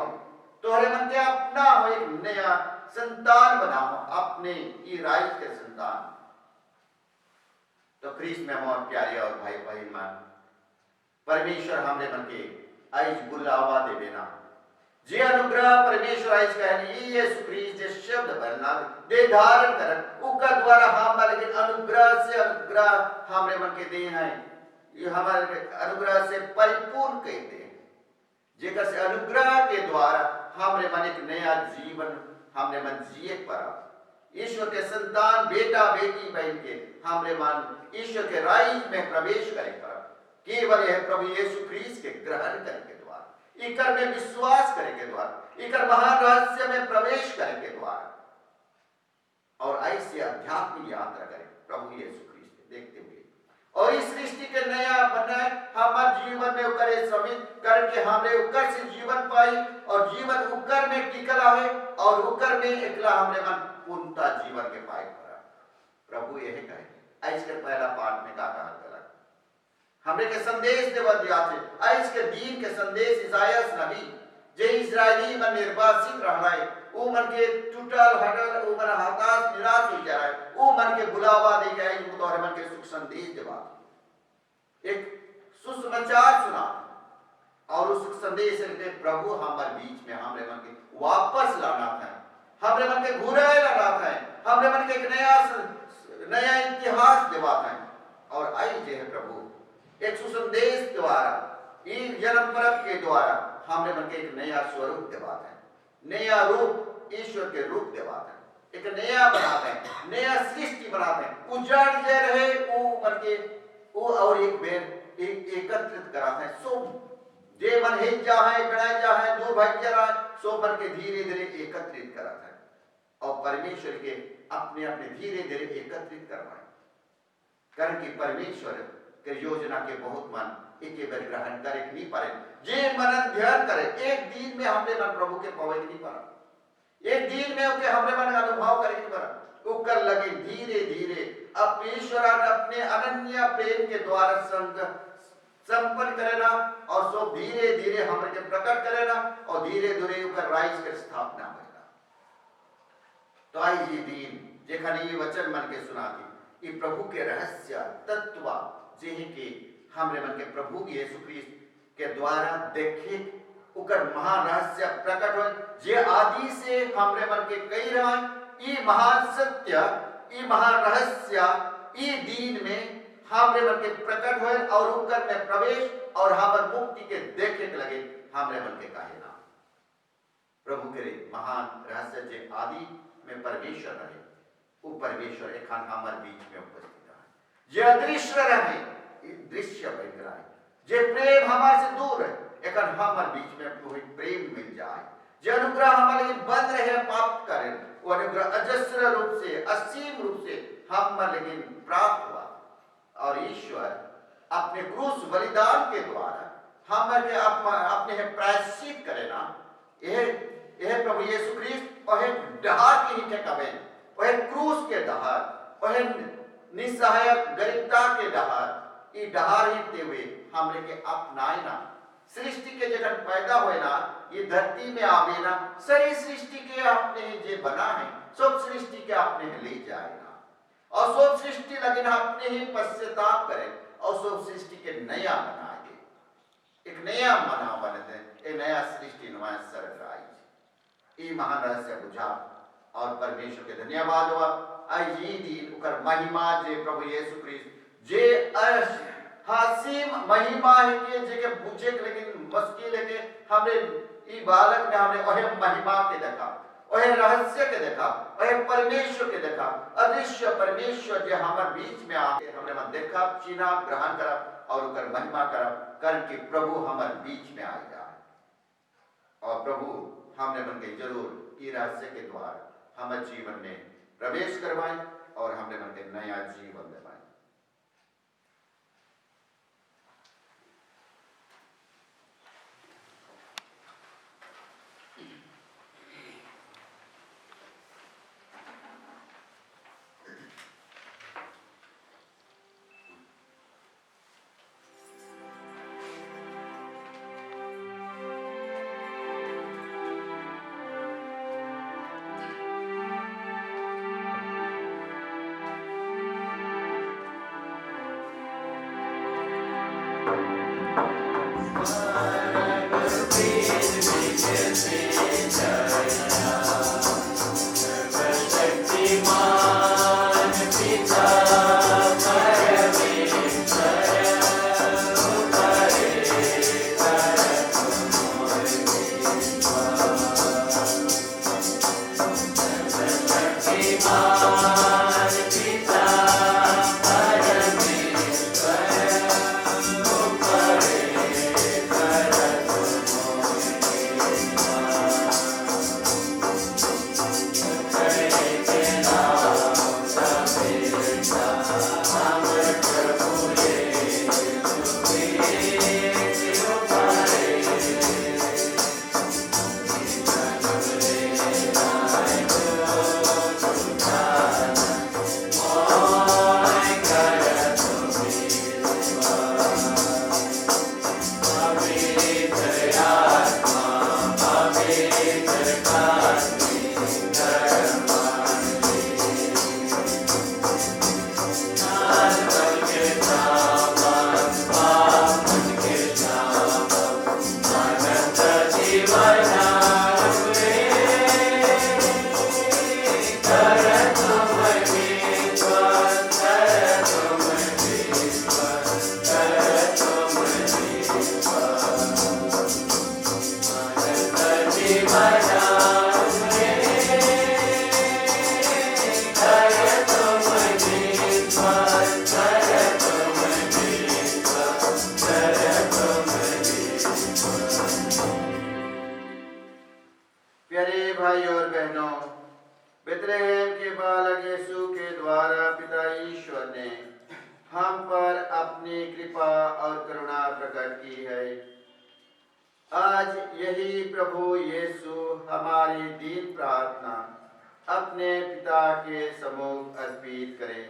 तोहरे मन के अपना हो एक नया संतान बनाओ अपने राइज के संतान तो ख्रीस्त में मोर प्यारे और भाई बहन मान परमेश्वर हमरे मन के आइज बुलावा दे देना जे अनुग्रह परमेश्वर आइज कहनी यीशु ख्रीस्त जे शब्द बनना दे धारण कर उका द्वारा हम लेकिन अनुग्रह से अनुग्रह हमरे मन के दे हैं ये हमारे अनुग्रह से परिपूर्ण कहते हैं जेकर से अनुग्रह के द्वारा हमरे मन एक नया जीवन हमरे मन जिए पर ईश्वर के संतान बेटा बेटी बहन के हमरे मन ईश्वर के राइज में प्रवेश करे पर केवल यह प्रभु यीशु ख्रीस्त के ग्रहण करने के द्वारा इकर में विश्वास करे के द्वारा इकर महान रहस्य में प्रवेश करे के द्वारा और ऐसी आध्यात्मिक यात्रा करे प्रभु यीशु ख्रीस्त देखते हुए और इस सृष्टि के नया बनाए हमारे जीवन में करे श्रमित करके हमरे उकर से जीवन पाई और जीवन उकर में टिकला है और उकर में एकला हमरे मन पूर्णता जीवन के पाए प्रभु यही कहे आज के पहला पाठ में का कहा गया हमरे के संदेश देव दिया थे आज के दीन के संदेश इसायास नबी जे इस्राएली मन निर्वासित रह रहे वो मन के टूटल हटल वो मन हताश निराश हो जाए वो मन के बुलावा दे गए वो तोहरे मन के सुख संदेश देवा एक सुसमाचार सुना और उस सुख संदेश के प्रभु हमारे बीच में हमरे मन के वापस लाना था हमरे मन के घुराए लाना था हमरे मन के एक नया इतिहास देवा था और आई जे है प्रभु एक सुसंदेश द्वारा इस जन्म पर्व के द्वारा हमने मन के एक नया स्वरूप देवाता है नया रूप ईश्वर के रूप देवाता है एक नया बनाते हैं नया सृष्टि बनाते हैं उजाड़ जे रहे वो मन के वो और एक बेर एकत्रित कराते हैं सो जे मन हे जा है बनाए जा है दो भाई जरा सो मन के धीरे धीरे एकत्रित कराता है और परमेश्वर के अपने अपने धीरे धीरे एकत्रित करवाए कारण कि परमेश्वर के योजना के बहुत मन एक बार ग्रहण करे कि नहीं पारे जे मनन ध्यान करे एक दिन में हमरे मन प्रभु के पवे कि नहीं पारा एक दिन में ओके हमरे मन अनुभव करे कि नहीं पारा उकर लगे धीरे धीरे अब ईश्वर अपने अनन्य प्रेम के द्वारा संपन्न करेना और सो धीरे धीरे हमरे के प्रकट करेना और धीरे धीरे उकर राइज के स्थापना होगा। तो आई ये दिन जेखने ये वचन मन के सुनाती ये प्रभु के रहस्य तत्व जेहि के हमरे मन के प्रभु यीशु ख्रिस्त के द्वारा देखे उकर महान रहस्य प्रकट हो जे आदि से हमरे मन के कई रहा ये महान सत्य ये महान रहस्य ये दिन में हमरे मन के प्रकट होए और उकर में प्रवेश और हमर मुक्ति के देखे के लगे हमरे मन के काहे ना प्रभु के महान रहस्य जे आदि में परमेश्वर रहे वो परमेश्वर एखान हमर बीच में उपस्थित है जे अदृश्य रहे दृश्य बन रहा है जे प्रेम हमारे से दूर है एखान हमर बीच में कोई प्रेम मिल जाए जे अनुग्रह हमारे लिए बंद रहे प्राप्त करें वो अनुग्रह अजस्र रूप से असीम रूप से हम लेकिन प्राप्त हुआ और ईश्वर अपने क्रूस बलिदान के द्वारा हमारे अपने प्रायश्चित करे ना यह प्रभु यीशु ख्रिस्त और डहार की ही ठेकावे वह क्रूस के डहार वह निसहायक गरीबता के डहार ये डहार ही हुए हमरे के अपनाए ना सृष्टि के जगह पैदा हुए ना ये धरती में आवे ना सारी सृष्टि के अपने जे बना है सब सृष्टि के अपने ले जाएगा और सब सृष्टि लगे ना अपने ही पश्चाताप करे और सब सृष्टि के नया बनाए एक नया मना बनते एक नया सृष्टि नया स्वर्ग आई ये महान रहस्य बुझा और परमेश्वर के धन्यवाद हुआ आई ये दिन उकर महिमा जे प्रभु यीशु ख्रिस्त जे हासिम महिमा है के जे के बुझे के लेकिन मुश्किल है के हमने ई बालक में हमने वह महिमा के देखा वह रहस्य के देखा वह परमेश्वर के देखा अदृश्य परमेश्वर जे हमारे बीच में आके हमने मन देखा चिन्ह ग्रहण करा और उकर महिमा करा करके प्रभु हमारे बीच में आ जाए और प्रभु हमने मन के जरूर ई रहस्य के द्वारा हमारे जीवन में प्रवेश करवाए और हमने मन के नया जीवन दिलाए। प्यारे भाई और बहनों, बेथलेहम के बालक यीशु के द्वारा पिता ईश्वर ने हम पर अपनी कृपा और करुणा प्रकट की है। आज यही प्रभु यीशु हमारी दीन प्रार्थना अपने पिता के सम्मुख अर्पित करें।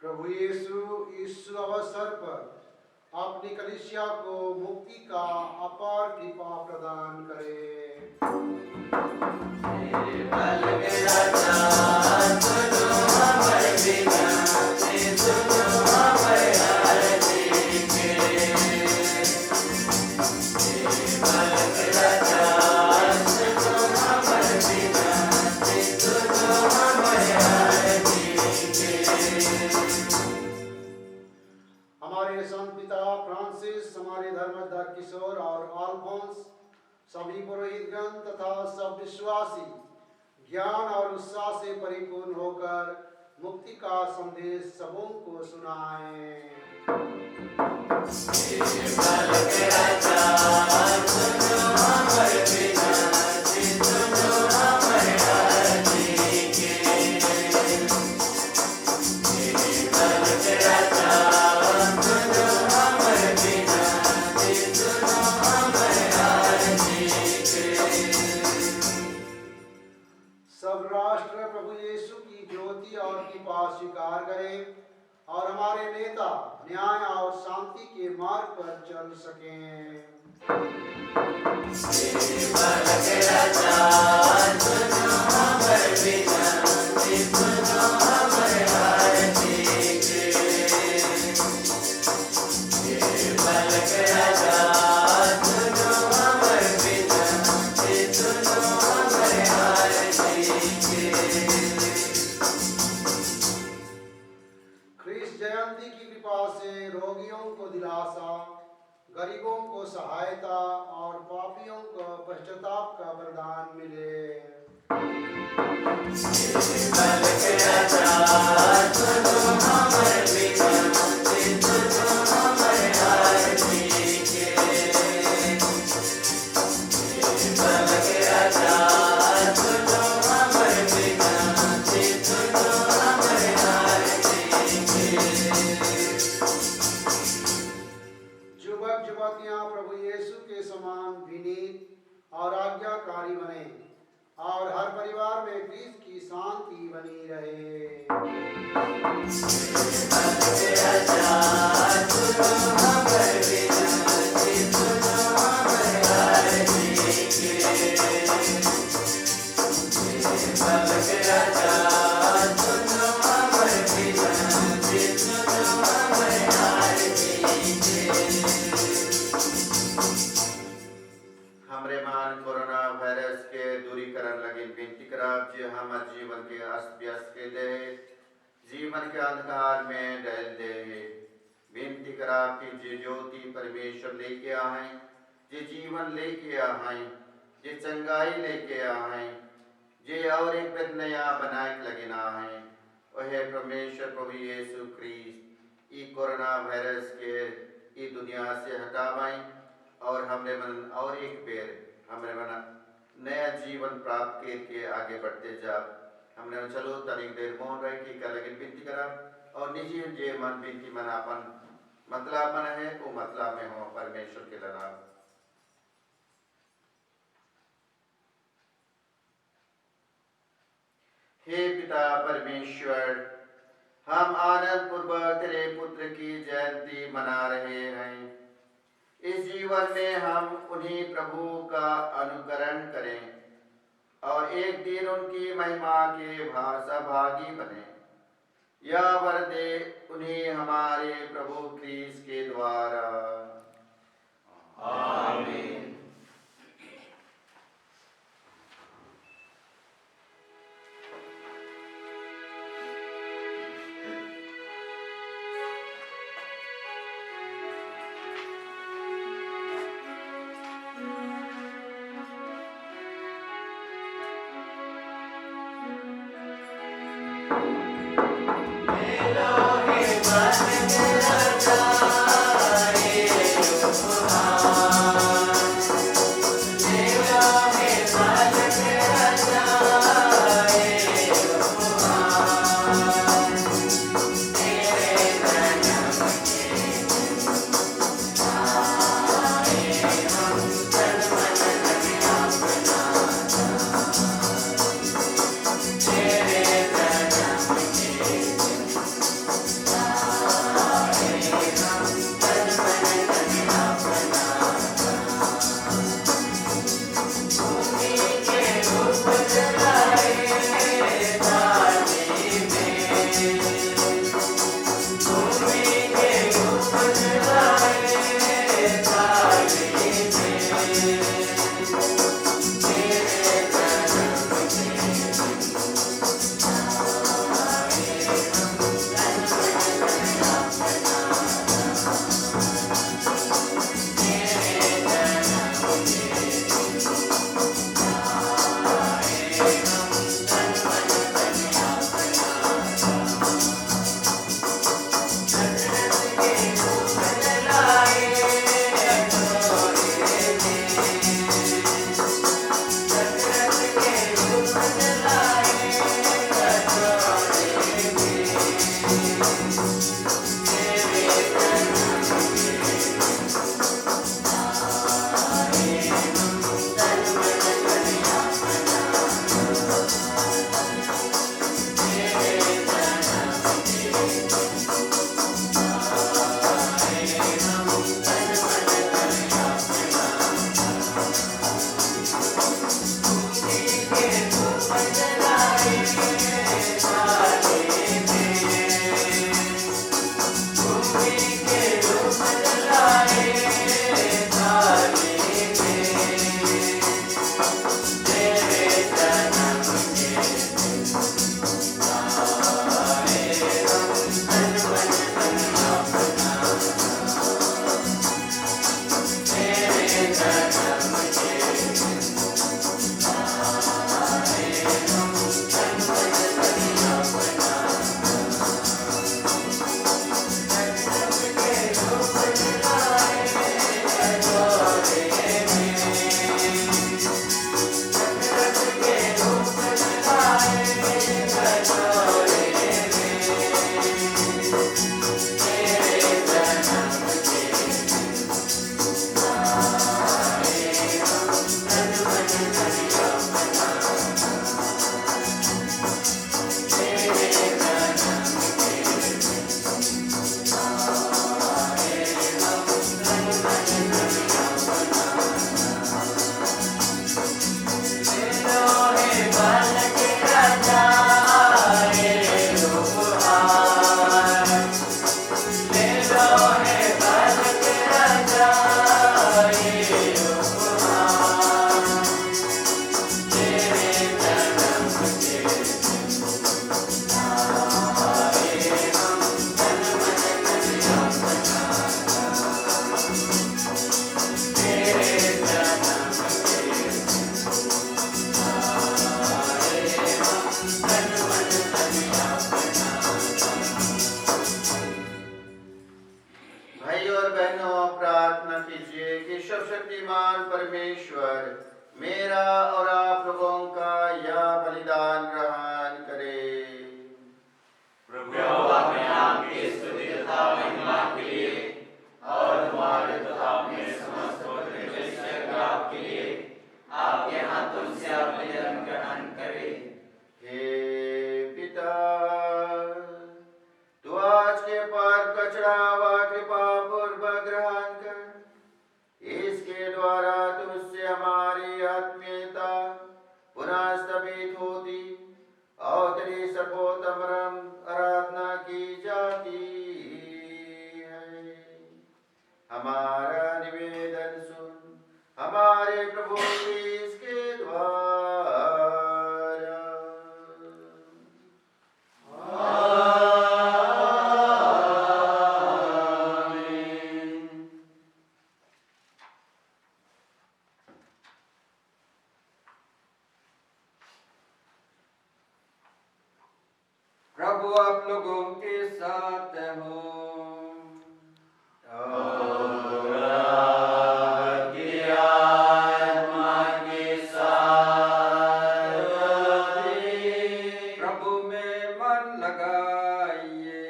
प्रभु यीशु इस अवसर पर अपनी कलीसिया को मुक्ति का अपार कृपा प्रदान करे। हमारे संत पिता फ्रांसिस, हमारे धर्मदा किशोर और अल्फोंस, सभी पुरोहितगण तथा सब विश्वासी ज्ञान और उत्साह से परिपूर्ण होकर मुक्ति का संदेश सबों को सुनाएं। सब राष्ट्र प्रभु यीशु की ज्योति और कृपा स्वीकार करें और हमारे नेता न्याय और शांति के मार्ग पर चल सकें। ख्रीष्ट जयंती की कृपा से रोगियों को दिलासा, गरीबों को सहायता और पापियों को पश्चाताप का वरदान मिले। युवक युवतियां प्रभु यीशु के समान विनीत और आज्ञाकारी बने और हर परिवार में ख्रीष्ट की शांति बनी रहे। हमरे मान कोरोना वायरस के दूरीकरण लगी विनती कराब जे हम जीवन के अस्त व्यस्त के दे जीवन के अंधकार में डाल दे विनती कराब कि जे ज्योति परमेश्वर लेके आए, जे जीवन लेके आए, जे चंगाई लेके आए, जे और एक पद नया बनाए लगे ना आए, वह परमेश्वर प्रभु यीशु ख्रीस्त ई कोरोना वायरस के ई दुनिया से हटावाई और हमने मन और एक बेर हमने मन नया जीवन प्राप्त करके आगे बढ़ते जा। हमने चलो तनिक देर मौन रह की कर लगे विनती करा और निजी जे मन विनती मन अपन मतलब मन है वो मतलब में हो परमेश्वर के लगा। हे पिता परमेश्वर, हम आनंद पूर्वक तेरे पुत्र की जयंती मना रहे हैं। इस जीवन में हम उन्हीं प्रभु का अनुकरण करें और एक दिन उनकी महिमा के सहभागी बने। यह वर दे उन्हें हमारे प्रभु ख्रीस्त के द्वारा। आमीन। Deus me सर्वशक्तिमान परमेश्वर मेरा और आप लोगों का यह बलिदान ग्रहण करे। प्रभु यहोवा में आपकी स्तुति तथा महिमा के लिए और तुम्हारे तथा अपने समस्त पवित्र शरीर के लिए आपके हाथों से आप बलिदान ग्रहण करे। हे पिता, तू आज के पार का चढ़ावा कृपा पूर्वक ग्रहण कर। इसके द्वारा तुझसे हमारी आत्मीयता पुनः स्थापित होती और तेरी सर्वोत्तम आराधना की जाती है। हमारा निवेदन सुन हमारे प्रभु इसके द्वारा। प्रभु आप लोगों के साथ हो। प्रभु में मन लगाइए।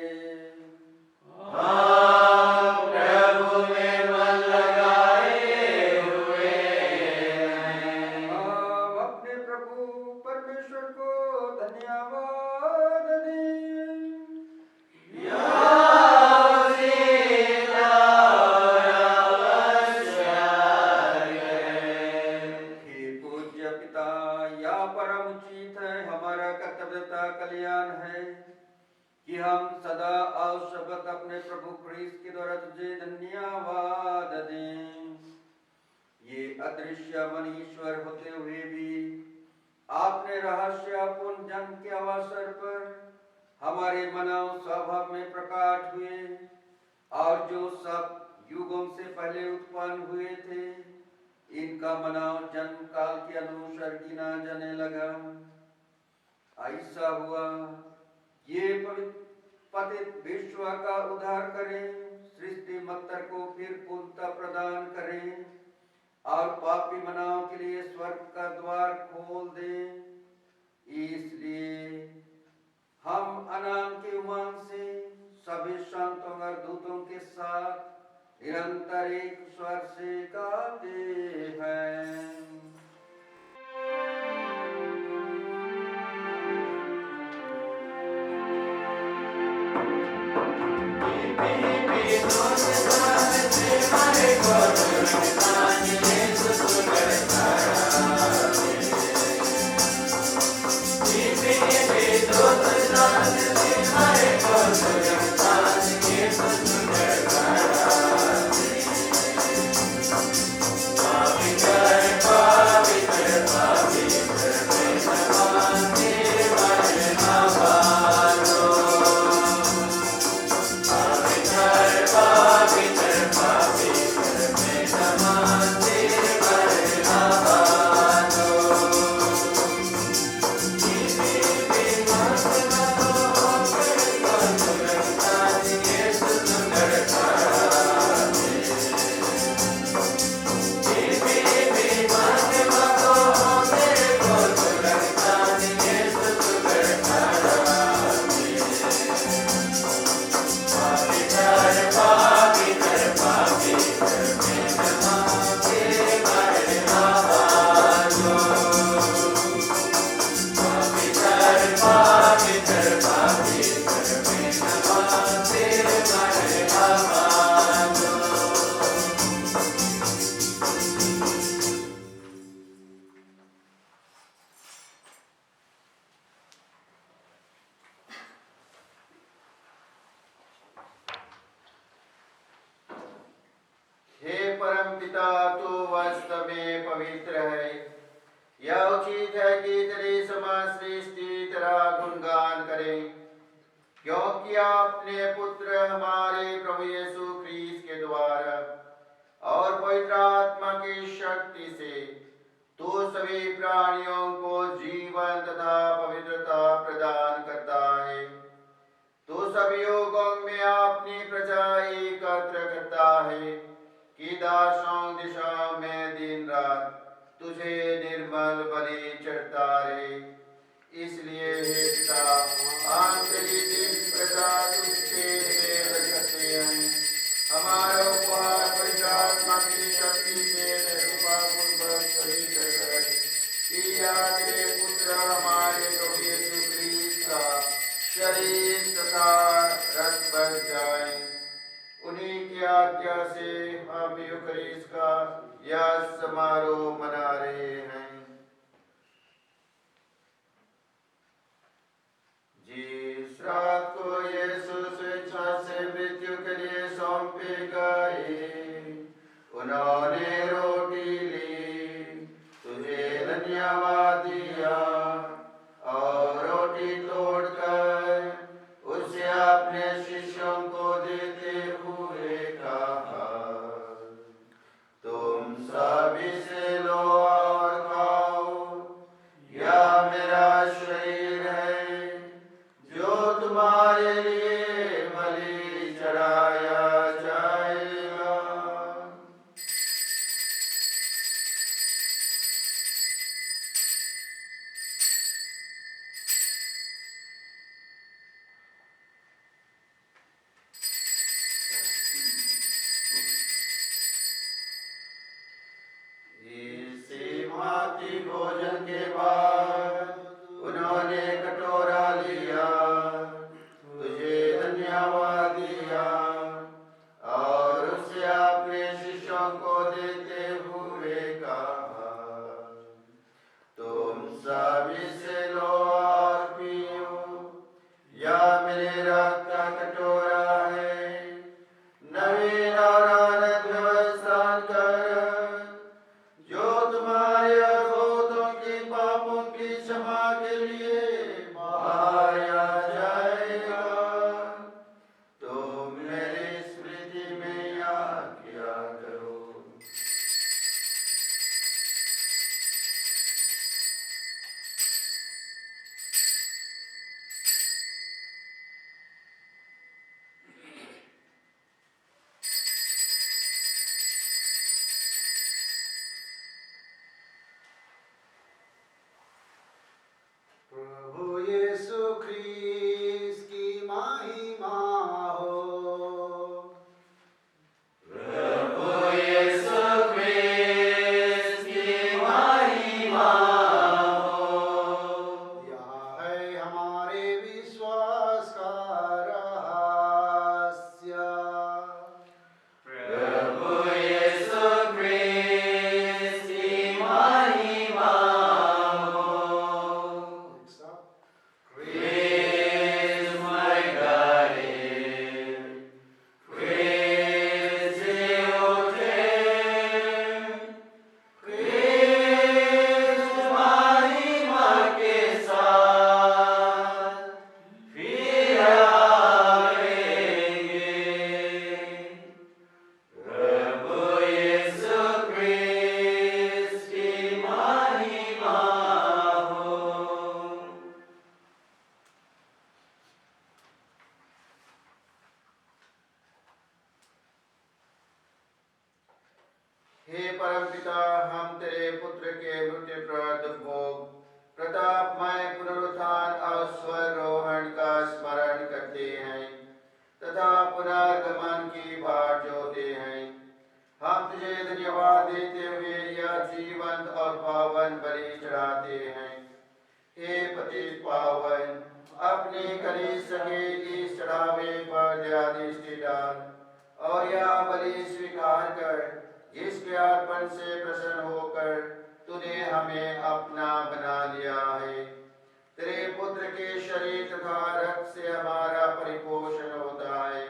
प्रभु में मन लगाए हुए हम अपने प्रभु परमेश्वर को धन्यवाद दें। हे पूज्य पिता, यह परम उचित है, हमारा कर्तव्यता कल्याण है कि हम सदा और शब्द अपने प्रभु क्रिस्त के द्वारा तुझे धन्यवाद दें। ये अदृश्य मन ईश्वर होते हुए भी आपने रहस्यपूर्ण जन्म के अवसर पर हमारे मानव स्वभाव में प्रकट हुए और जो सब युगों से पहले उत्पन्न हुए थे इनका मानव जन्म काल के अनुसार गिना जाने लगा। ऐसा हुआ ये पतित विश्व का उद्धार करें, सृष्टि मत्तर को फिर पूर्णता प्रदान करें और पापी मानव के लिए स्वर्ग का द्वार खोल दे। इसलिए हम आनंद के उमंग से सभी संतों और दूतों के साथ निरंतर एक स्वर से गाते हैं। तेरी समस्त सृष्टि तेरा गुणगान करे, क्योंकि आपने पुत्र हमारे प्रभु यीशु ख्रीस्त के द्वारा और पवित्र आत्मा की शक्ति से तू सभी प्राणियों को जीवन तथा पवित्रता प्रदान करता है। तू सभी युगों में अपनी प्रजा एकत्र करता है कि दासों दिशाओं में दिन रात तुझे निर्मल बलि चढ़ता रहे। इसलिए हे पिता, हम तेरी दिन प्रजा तुझसे निवेदन करते हैं, हमारा उपहार पवित्र आत्मा की शक्ति से कृपापूर्वक शहीद कर कि यह तेरे पुत्र हमारे प्रभु यीशु ख्रीस्त का शरीर तथा रक्त बन जाए। उन्हीं की आज्ञा से हम यूकरिस्ट का यह समारोह मना रहे हैं। जिस रात को यीशु स्वेच्छा से मृत्यु के लिए सौंपे गए, उन्होंने रोटी ली, तुझे धन्यवाद दिया और रोटी तोड़कर उसे अपने शिष्यों को देते हुए कहा, तुम सभी से लो और खाओ, यह मेरा शरीर है जो तुम्हारे लिए बलि चढ़ाया जाएगा। इसी भांति भोजन के बाद उन्होंने कटोरा लिया, तुझे धन्यवाद दिया और उसे अपने शिष्यों को देते हुए कहा, तुम सभी से लो और पियो, यह मेरे रक्त का कटोरा है, नवीन और आनंद व्यवस्था कर, जो तुम्हारे अधोतों के पापों की क्षमा के लिए बहाया जाएगा। तुम मेरी स्मृति में याद किया करो। प्रभु यीशु ख्रीस्त की महिमा हो। प्रभु यीशु ख्रीस्त की महिमा हो। यह है हमारे विश्वास का रहस्य। प्रभु यीशु ख्रीस्त की महिमा हो। Praise my God, praise praise महिमा के साथ फिर आएंगे। प्रभु यीशु ख्रीस्त की महिमा हो। हे परमपिता, हम तेरे पुत्र के मृत्यु पर दुर्भोग प्रतापमय पुनरुत्थान और स्वरोहण का स्मरण करते हैं तथा पुनर्गमन की बाट जोते हैं। हम तुझे धन्यवाद देते हुए यह जीवंत और पावन बलि चढ़ाते हैं। हे पतित पावन, अपनी कलीसिया के इस चढ़ावे पर दयादृष्टि डाल और यह बलि स्वीकार कर, जिसके अर्पण से प्रसन्न होकर तूने हमें अपना बना लिया है। तेरे पुत्र के शरीर तथा रक्त से हमारा परिपोषण होता है।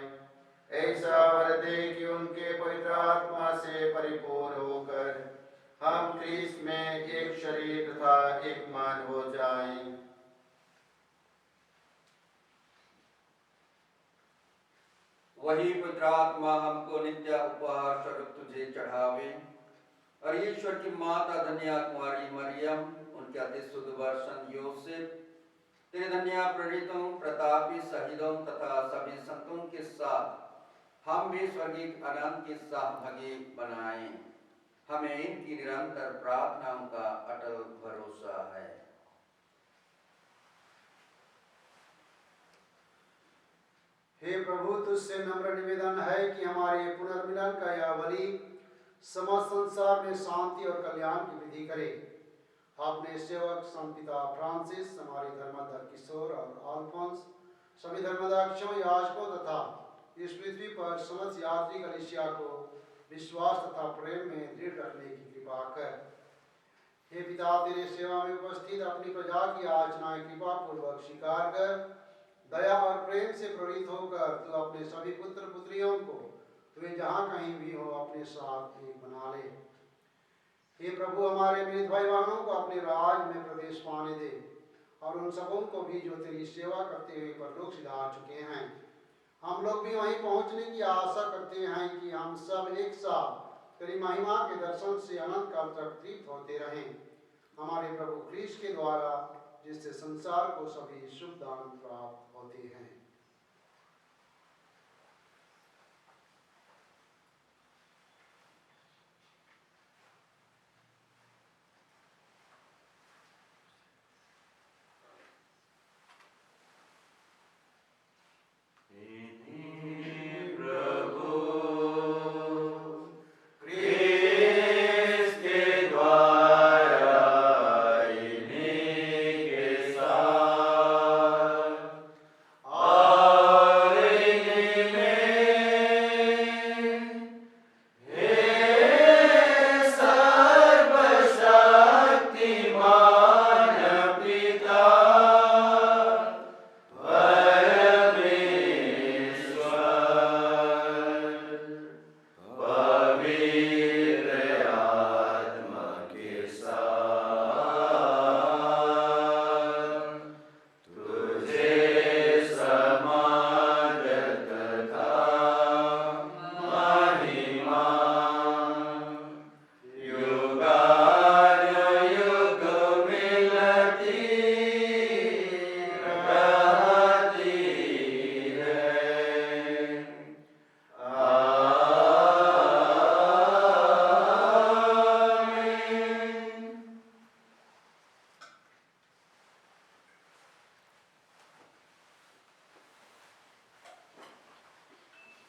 ऐसा वर दे कि उनके पवित्र आत्मा से परिपूर्ण होकर हम ख्रीस्त में एक शरीर तथा एक मन हो जाए। वही पवित्र आत्मा हमको नित्य उपहार स्वरूप तुझे चढ़ावे और ईश्वर की माता धन्या कुमारी मरियम, उनके अति शुद्ध वर्षन योसेफ, तेरे धन्या प्रेरितों, प्रतापी शहीदों तथा सभी संतों के साथ हम भी स्वर्गीय आनंद के सहभागी बनाएं। हमें इनकी निरंतर प्रार्थनाओं का अटल भरोसा है। हे प्रभु, तुझसे नम्र निवेदन है कि हमारे पुनर्मिलन का यह बलि समस्त संसार में शांति और कल्याण की विधि करे। अपने सेवक संत पिता फ्रांसिस, हमारे धर्माध्यक्ष किशोर और अल्फोंस, सभी धर्माध्यक्षों, याजकों तथा इस पृथ्वी पर समस्त यात्री कलीसिया को विश्वास तथा प्रेम में दृढ़ रखने की कृपा कर। हे पिता, तेरे सेवा में उपस्थित अपनी प्रजा की याचनाएं कृपा पूर्वक स्वीकार कर, दया और प्रेम से प्रेरित होकर तू अपने सभी पुत्र पुत्रियों को वे जहाँ कहीं भी हो अपने साथ एक बना ले। हे प्रभु, हमारे मृत भाई बहनों को अपने राज में प्रवेश पाने दे और उन सबों को भी जो तेरी सेवा करते हुए परलोक सिधार चुके हैं। हम लोग भी वहीं पहुंचने की आशा करते हैं कि हम सब एक साथ तेरी महिमा के दर्शन से अनंत काल तक तृप्त होते रहें। हमारे प्रभु क्रिस्ट के द्वारा, जिससे संसार को सभी शुभ दान प्राप्त होते हैं।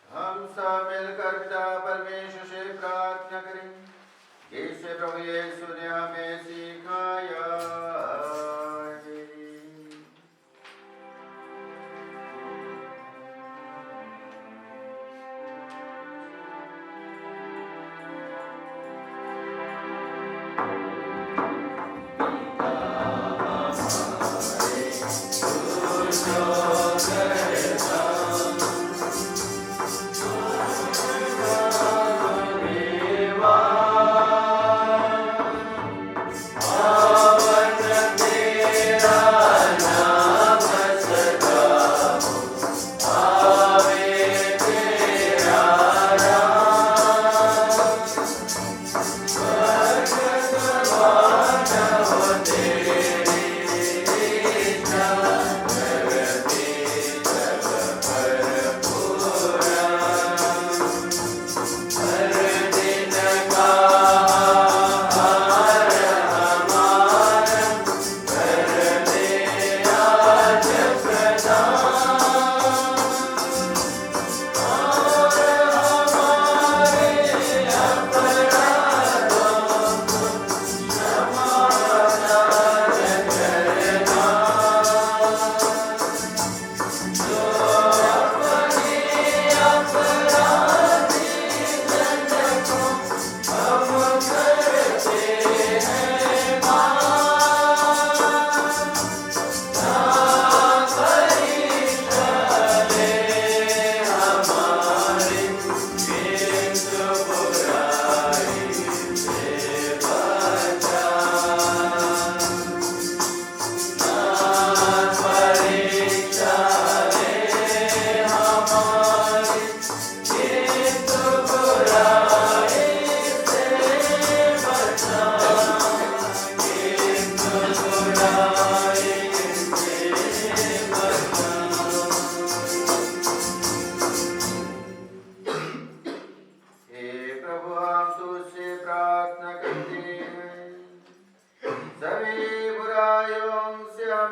हम सब मिलकर पिता परमेश्वर से प्रार्थना करें, जिससे प्रभु यीशु ने हमें सिखाया है।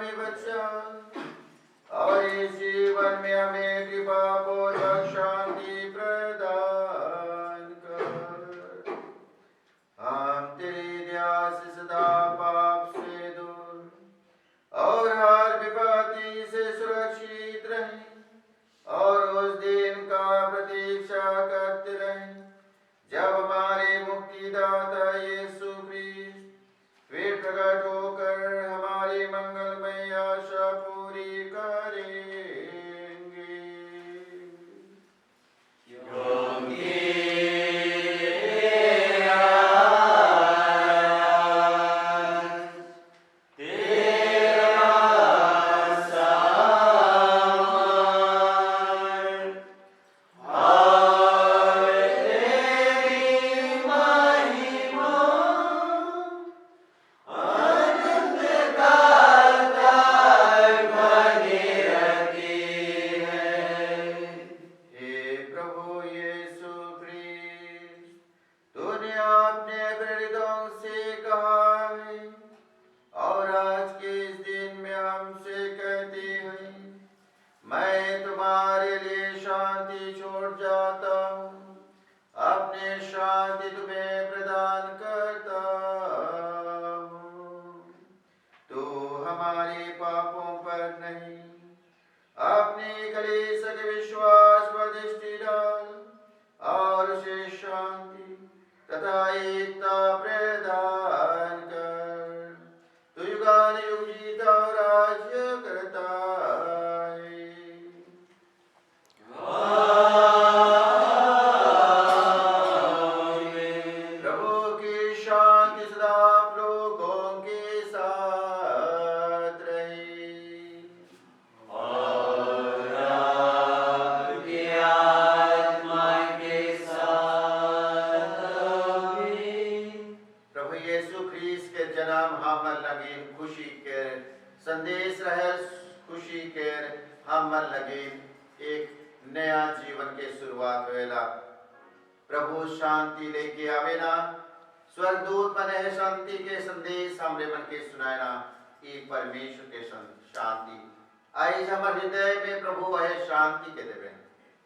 हमें बचा और इस जीवन में हमें कृपा पूर्वक शांति प्रदान कर। हम तेरी दया से सदा पाप से दूर और हर विपत्ति से सुरक्षित रहें और उस दिन का प्रतीक्षा करते रहें जब हमारे मुक्तिदाता यीशु क्रिस्त फिर प्रकट होकर हमारी मंगलमय आशा पूरी करेंगे। प्रभु शांति लेके आवेना स्वर्गदूत मने शांति के संदेश हमरे मन के सुनाएना ई परमेश्वर के शांति आई हमर हृदय में प्रभु वह शांति के देवे।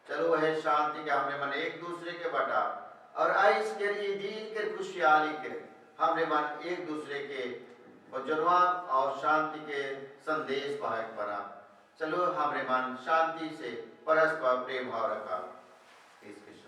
चलो वह शांति के हमरे मन एक दूसरे के बटा और आइस के ई दीन के खुशहाली के हमरे मन एक दूसरे के वजनवा और शांति के संदेश पाहक बना। चलो हमरे मन शांति से परस्पर प्रेम भाव रखा। इसके चल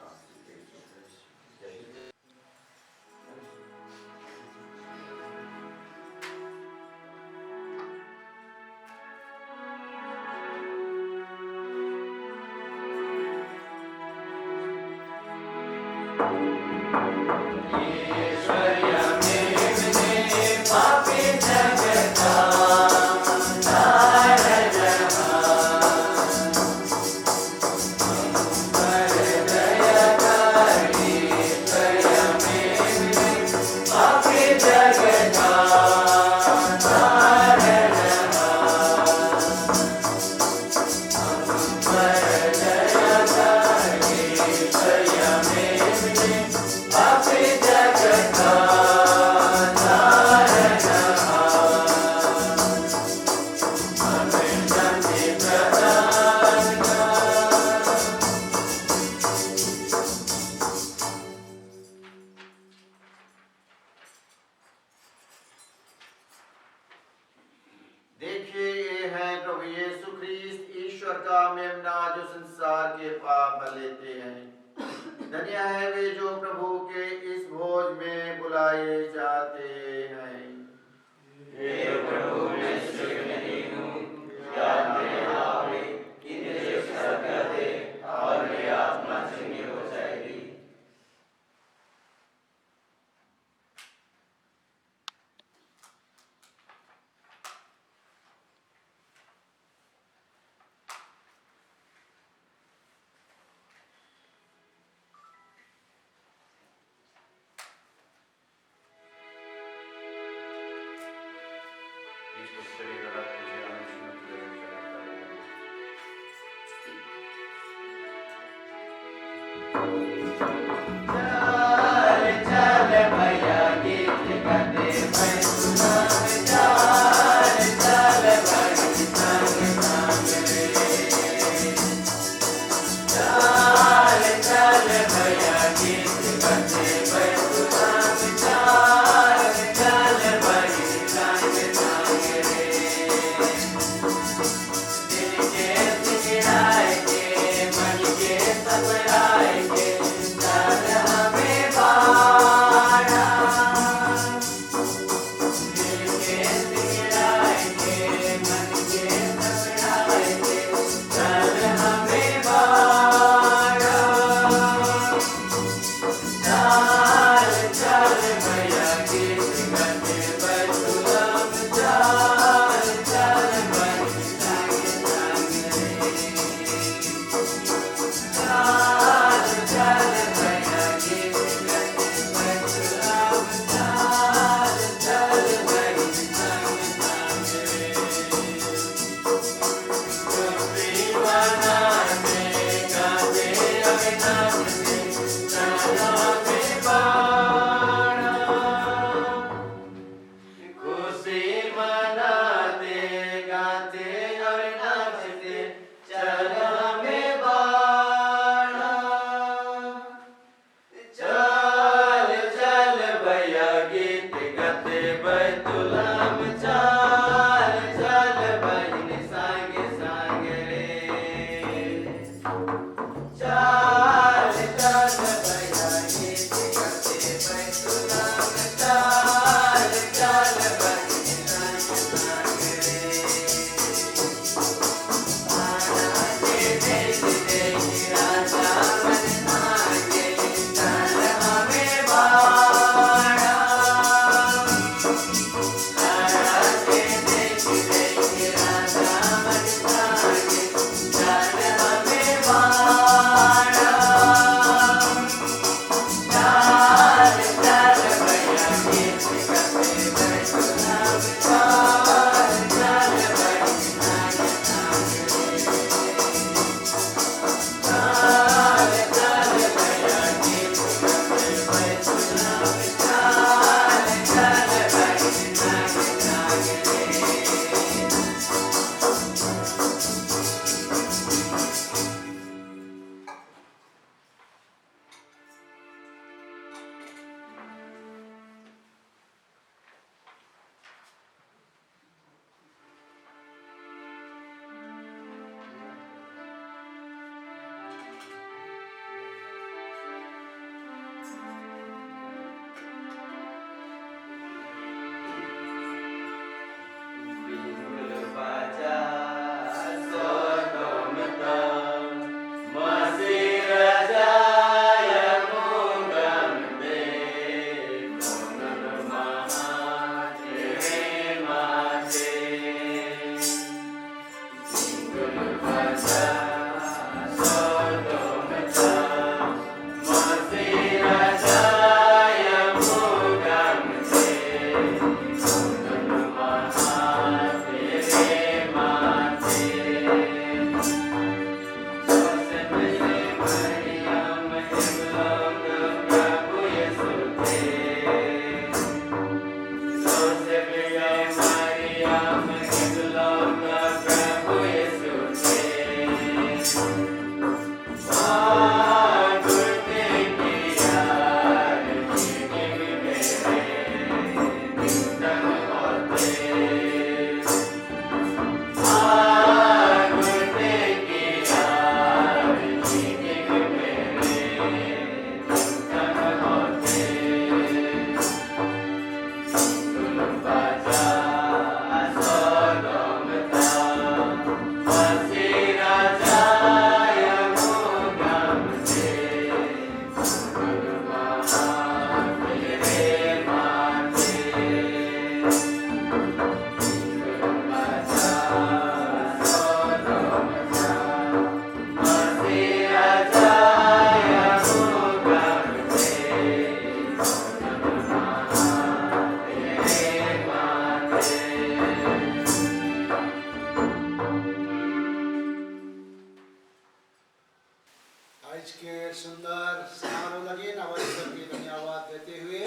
आज के सुंदर समारोह लगे नवस्तर के धन्यवाद देते हुए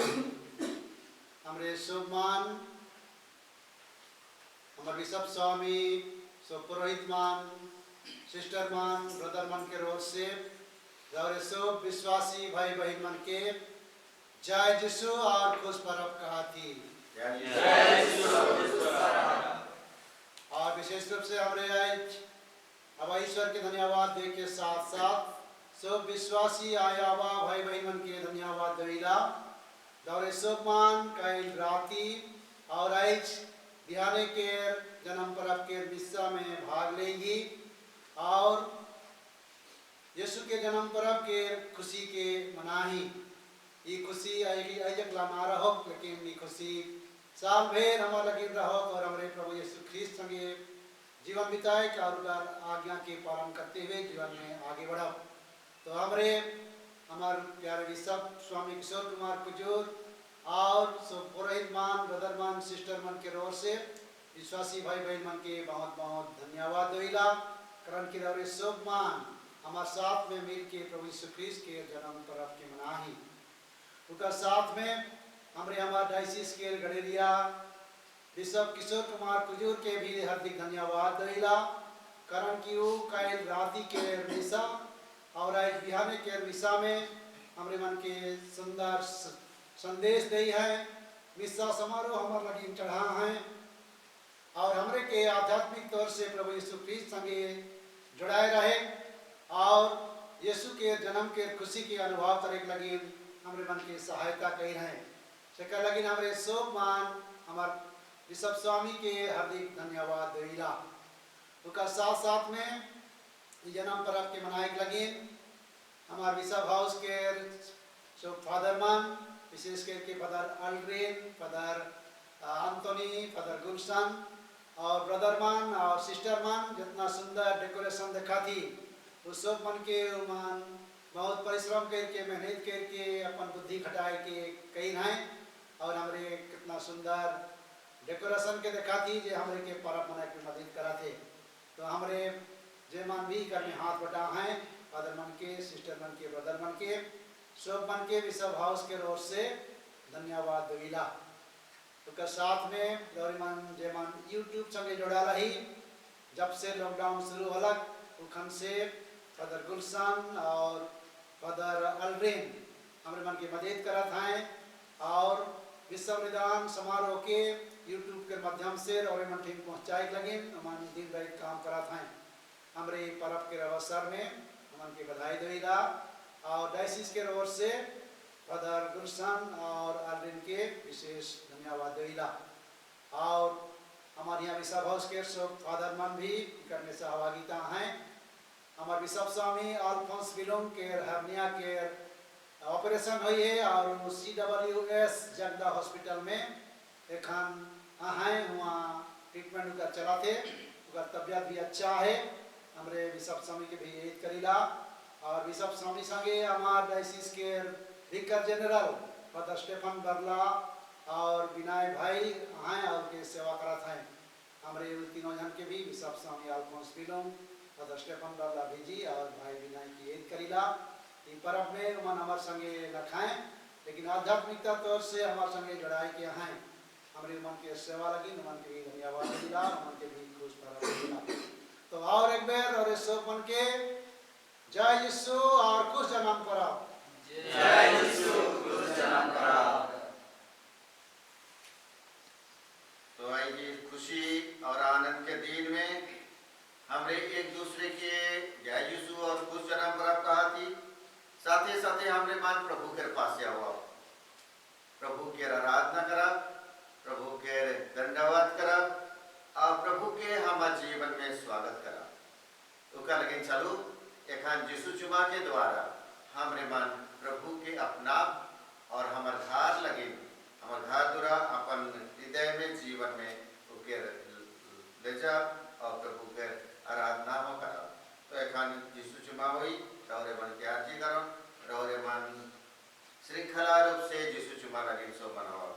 हमारे शुभमान हमारे बिशप स्वामी सब पुरोहित मान सिस्टर मान ब्रदर मन के रोज से और सब विश्वासी भाई बहन मन के जय यीशु और खुश पर्व कहा थी और विशेष रूप से हमारे आज अब ईश्वर के धन्यवाद दे के साथ साथ सब विश्वासी आया भाई बहन मन के धन्यवाद देला दौरे सोमान कल राती और आज बिहाने के जन्म पर्व के मिस्सा में भाग लेगी और यीशु के जन्म पर्व के खुशी के मनाही ये खुशी आएगी अजक लाना रहो लेकिन ये खुशी साल भर हमारा लगी रहो और हमारे प्रभु यीशु ख्रीस्त संगे जीवन बिताए और आज्ञा के पालन करते हुए जीवन में आगे बढ़ो। तो हमारे प्यारे बिशप स्वामी किशोर कुमार कुजूर और सब पुरोहित मान ब्रदर मान सिस्टर मन के रोर से विश्वासी भाई बहन मन के बहुत बहुत धन्यवाद दोइला करण की दौरे सब मान हमारे साथ में मिल के प्रभु यीशु ख्रीस्त के जन्म पर्व के मनाही उनका साथ में हमारे डायसिस के गडेरिया बिशप किशोर कुमार कुजूर के भी हार्दिक धन्यवाद दोइला करण की वो कल राती के मिसा और आज बिहाने के मिसा में हमारे मन के सुंदर संदेश दी है मिसा समारोह हमारे लगी चढ़ा है और हमारे के आध्यात्मिक तौर से प्रभु यीशु ख्रीस्त संगे जुड़ाए रहे और यीशु के जन्म के खुशी की अनुभव तरीक लगी हमारे मन की सहायता कही रहे सेकर लगी हमारे सब मान हमारे बिशप स्वामी के हार्दिक धन्यवाद दिला उनका साथ साथ में जन्म पर्व के मनाए लगी हमारे बिशप हाउस के सब फादर मान विशेष करके फादर अल्ड्रेन फादर एंथोनी फादर गुलशन और ब्रदर मान और सिस्टर मान जितना सुंदर डेकोरेशन देखा थी उस सब मन के मान बहुत परिश्रम करके मेहनत करके अपन बुद्धि खटाए के कई हैं और हमारे कितना सुंदर डेकोरेशन के देखा थी जो हमारे के पर्व मनाए के मदद करा थे। तो हमारे जे मन भी करने हाथ बटा हैं फादर मन के सिस्टर मन के ब्रदर मन के सब मन के बिशप हाउस के रोज से धन्यवाद दिला तो साथ में दौरी मन जे मन यूट्यूब संगे जोड़ा रही जब से लॉकडाउन शुरू होला उखन से फादर गुलशन और फादर अल्ड्रेन हमारे मन की मदद करत हैं और विश्व निदान समारोह के यूट्यूब के माध्यम से और मन ठीक पहुँचाए लगे मन दिन रात काम करत हैं हमारे पर्व के अवसर में मन की बधाई देगा और डायसिस के ओर से फादर गुलशन और अल्ड्रेन के विशेष धन्यवाद देला और हमारे यहाँ बिशप हाउस के सब फादर मन भी करने सहभागिता हैं हमारे बिशप स्वामी अल्फोंस विलोम के हर्निया के ऑपरेशन हुई है और CWS जगदा हॉस्पिटल में एखन हैं वहाँ ट्रीटमेंट उनका चला थे उनका तबियत भी अच्छा है हमारे बिशप स्वामी के भी याद करीला और बिशप स्वामी संगे हमारे डायसिस के vicar general father Stephen Barla और विनय भाई हैं और के सेवा करत हैं हमारे तीनों जन के भी बिशप स्वामी अल्फोंस विलोम फादर स्टेफन बरला भेजी और भाई विनय की याद करीला इन पर्व में मन हमारे संगे रखाएं लेकिन आध्यात्मिकता तौर से हमारे संगे जुड़ाए के हैं हमारे मन के सेवा लगी मन के भी धन्यवाद दिला मन के भी खुश पर्व दिला तो और एक बार और इस सब मन के जय यीशु और खुश जन्म पर्व जय यीशु खुश जन्म पर्व। तो आइए खुशी और आनंद के दिन में हमरे एक दूसरे के जय यीशु और खुश जन्म पर्व कहा थी साथे साथे हमरे मन प्रभु के पास हुआ प्रभु के आराधना करा प्रभु के धन्यवाद करा और प्रभु के हमारे जीवन में स्वागत करा तो का लगे चलो एखान यीशु चुमा के द्वारा हमरे मन प्रभु के अपना और हमारे घर लगे हमारे घर द्वारा अपन हृदय में जीवन में उनके ले जा और प्रभु के आराधना हो करा तो एखान यीशु चुमा हुई रौरे मन के आरती करो रौरे मन श्रृंखला रूप से यीशु चुमा लगे सो बनाओ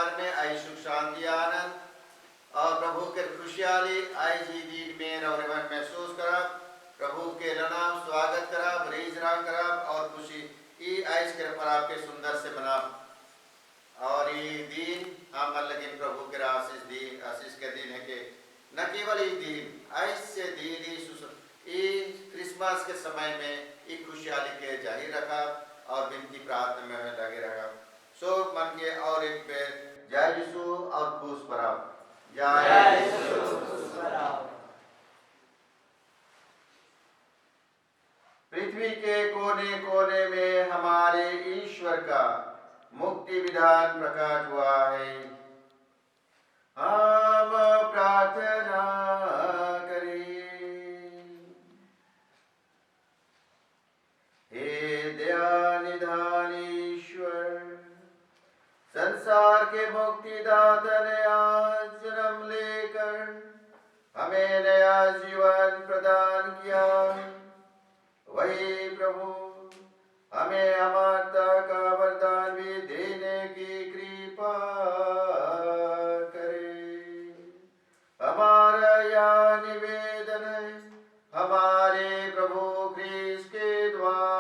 परिवार में आई सुख शांति आनंद और प्रभु के खुशहाली आई जी दिन में रवरवन महसूस करब प्रभु के नाम स्वागत करब रीज राग करब और खुशी ई आइस के पर आपके सुंदर से मनाब और ये दिन हम लेकिन प्रभु के आशीष के दिन है कि न केवल ये दिन ऐसे दिन ये क्रिसमस के समय में ये खुशहाली के जाहिर रखा और विनती प्रार्थना में लगे रखा सो मन के और एक बेर जय यीशु और खुश बराब जय पृथ्वी के कोने कोने में हमारे ईश्वर का मुक्ति विधान प्रकट हुआ है हम प्रार्थना करें हे दयानिधान ईश्वर संसार के मुक्तिदाता ने आज जन्म लेकर हमें नया जीवन प्रदान किया वही प्रभु हमें अमरता का वरदान भी देने की कृपा करे हमारा यह निवेदन है हमारे प्रभु ख्रीस्त के द्वारा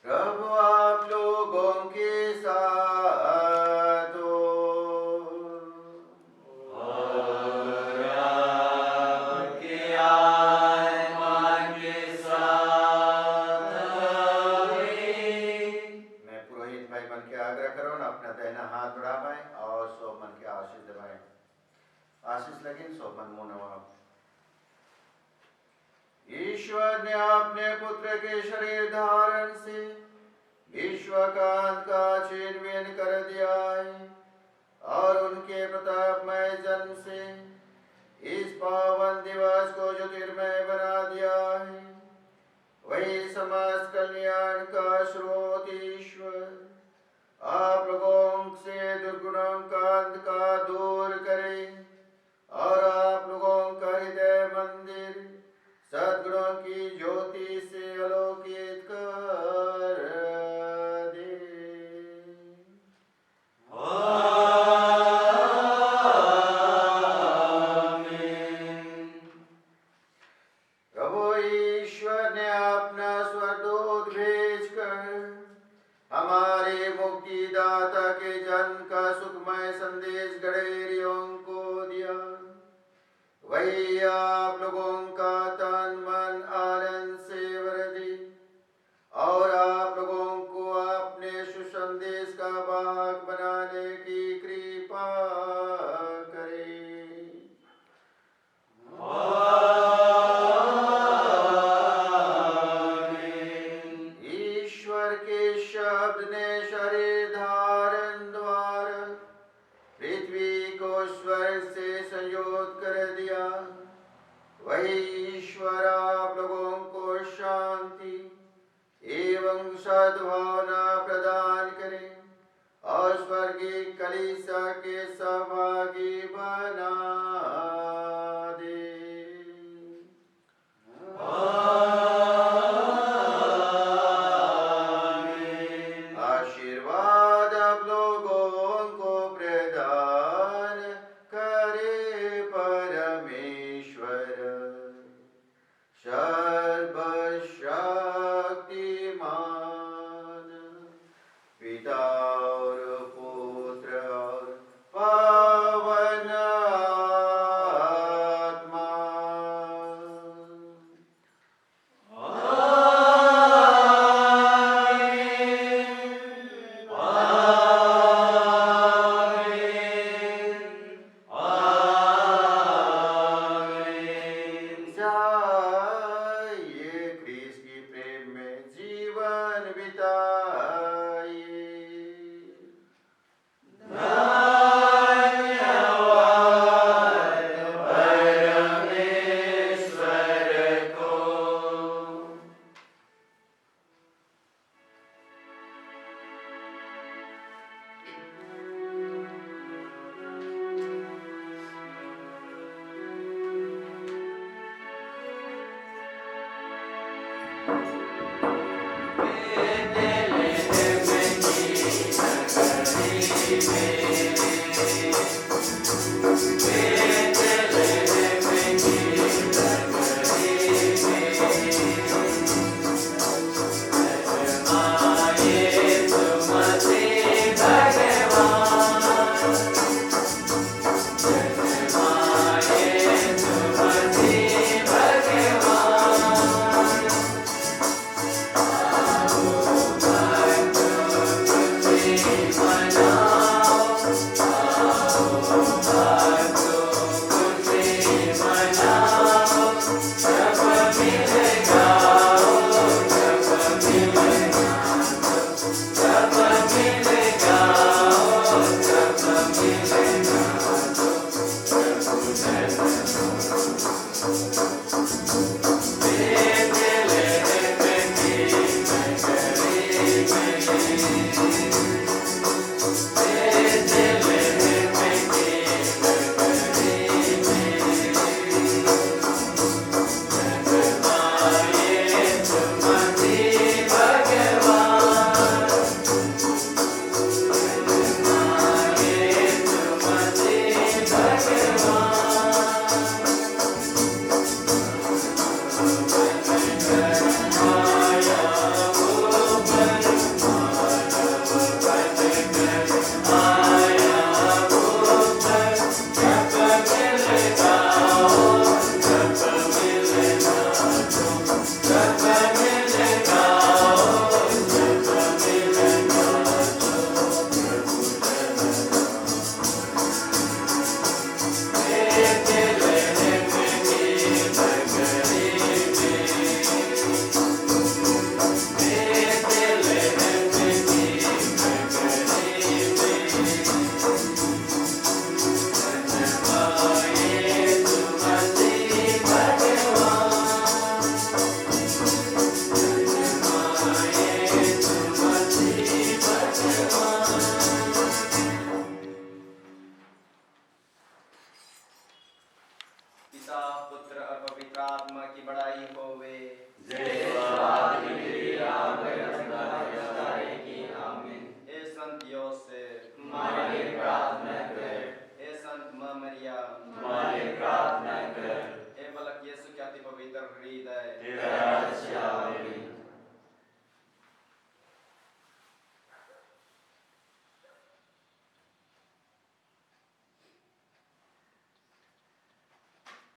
प्रभु आप लोगों के साथ हो और आपके आत्मा के साथ मैं पुरोहित भाई मन के आग्रह करो ना अपना दाहिना हाथ बढ़ाएं और सो मन के आशीष दबाएं आशीष लगे सो मन मुंह नवाब ईश्वर ने अपने पुत्र के शरीर धारण से विश्व का अंत का चिन्ह कर दिया है और उनके प्रतापमय जन्म से इस पावन दिवस को ज्योतिर्मय बना दिया है वही समस्त कल्याण का स्रोत ईश्वर आप लोगों से दुर्गुणों का अंत का दूर करे और आप लोगों का हृदय मंदिर सद्गुणों की ज्योति से आलोकित कर दे प्रभु ईश्वर ने अपना स्वरदूत भेजकर हमारे मुक्तिदाता के जन्म का सुखमय संदेश गडेरियों को दिया वही आप लोगों का तन मन आनंद से भर दे और आप लोगों को अपने सुसंदेश का भाग बनाने की कृपा करे ईश्वर के शब्द ने शरीर धारण द्वारा पृथ्वी को स्वर्ग से संयोग कर दिया वही ईश्वर आप लोगों को शांति एवं सद्भावना प्रदान करे और स्वर्गीय कलीसिया के सहभागी बना दे आशीर्वाद आप लोगों को प्रदान करे परमेश्वर सर्वशक्तिमान पिता और पुत्र और पावन आत्मा जाइए ख्रीस्त की प्रेम में जीवन बिताइए पिता पुत्र और पवित्र आत्मा की बड़ाई होवे। हे संत योसेफ हमारी प्रार्थना कर। हे संत मां मरियम हमारी प्रार्थना कर। हे बालक यीशु के अति पवित्र हृदय तेरा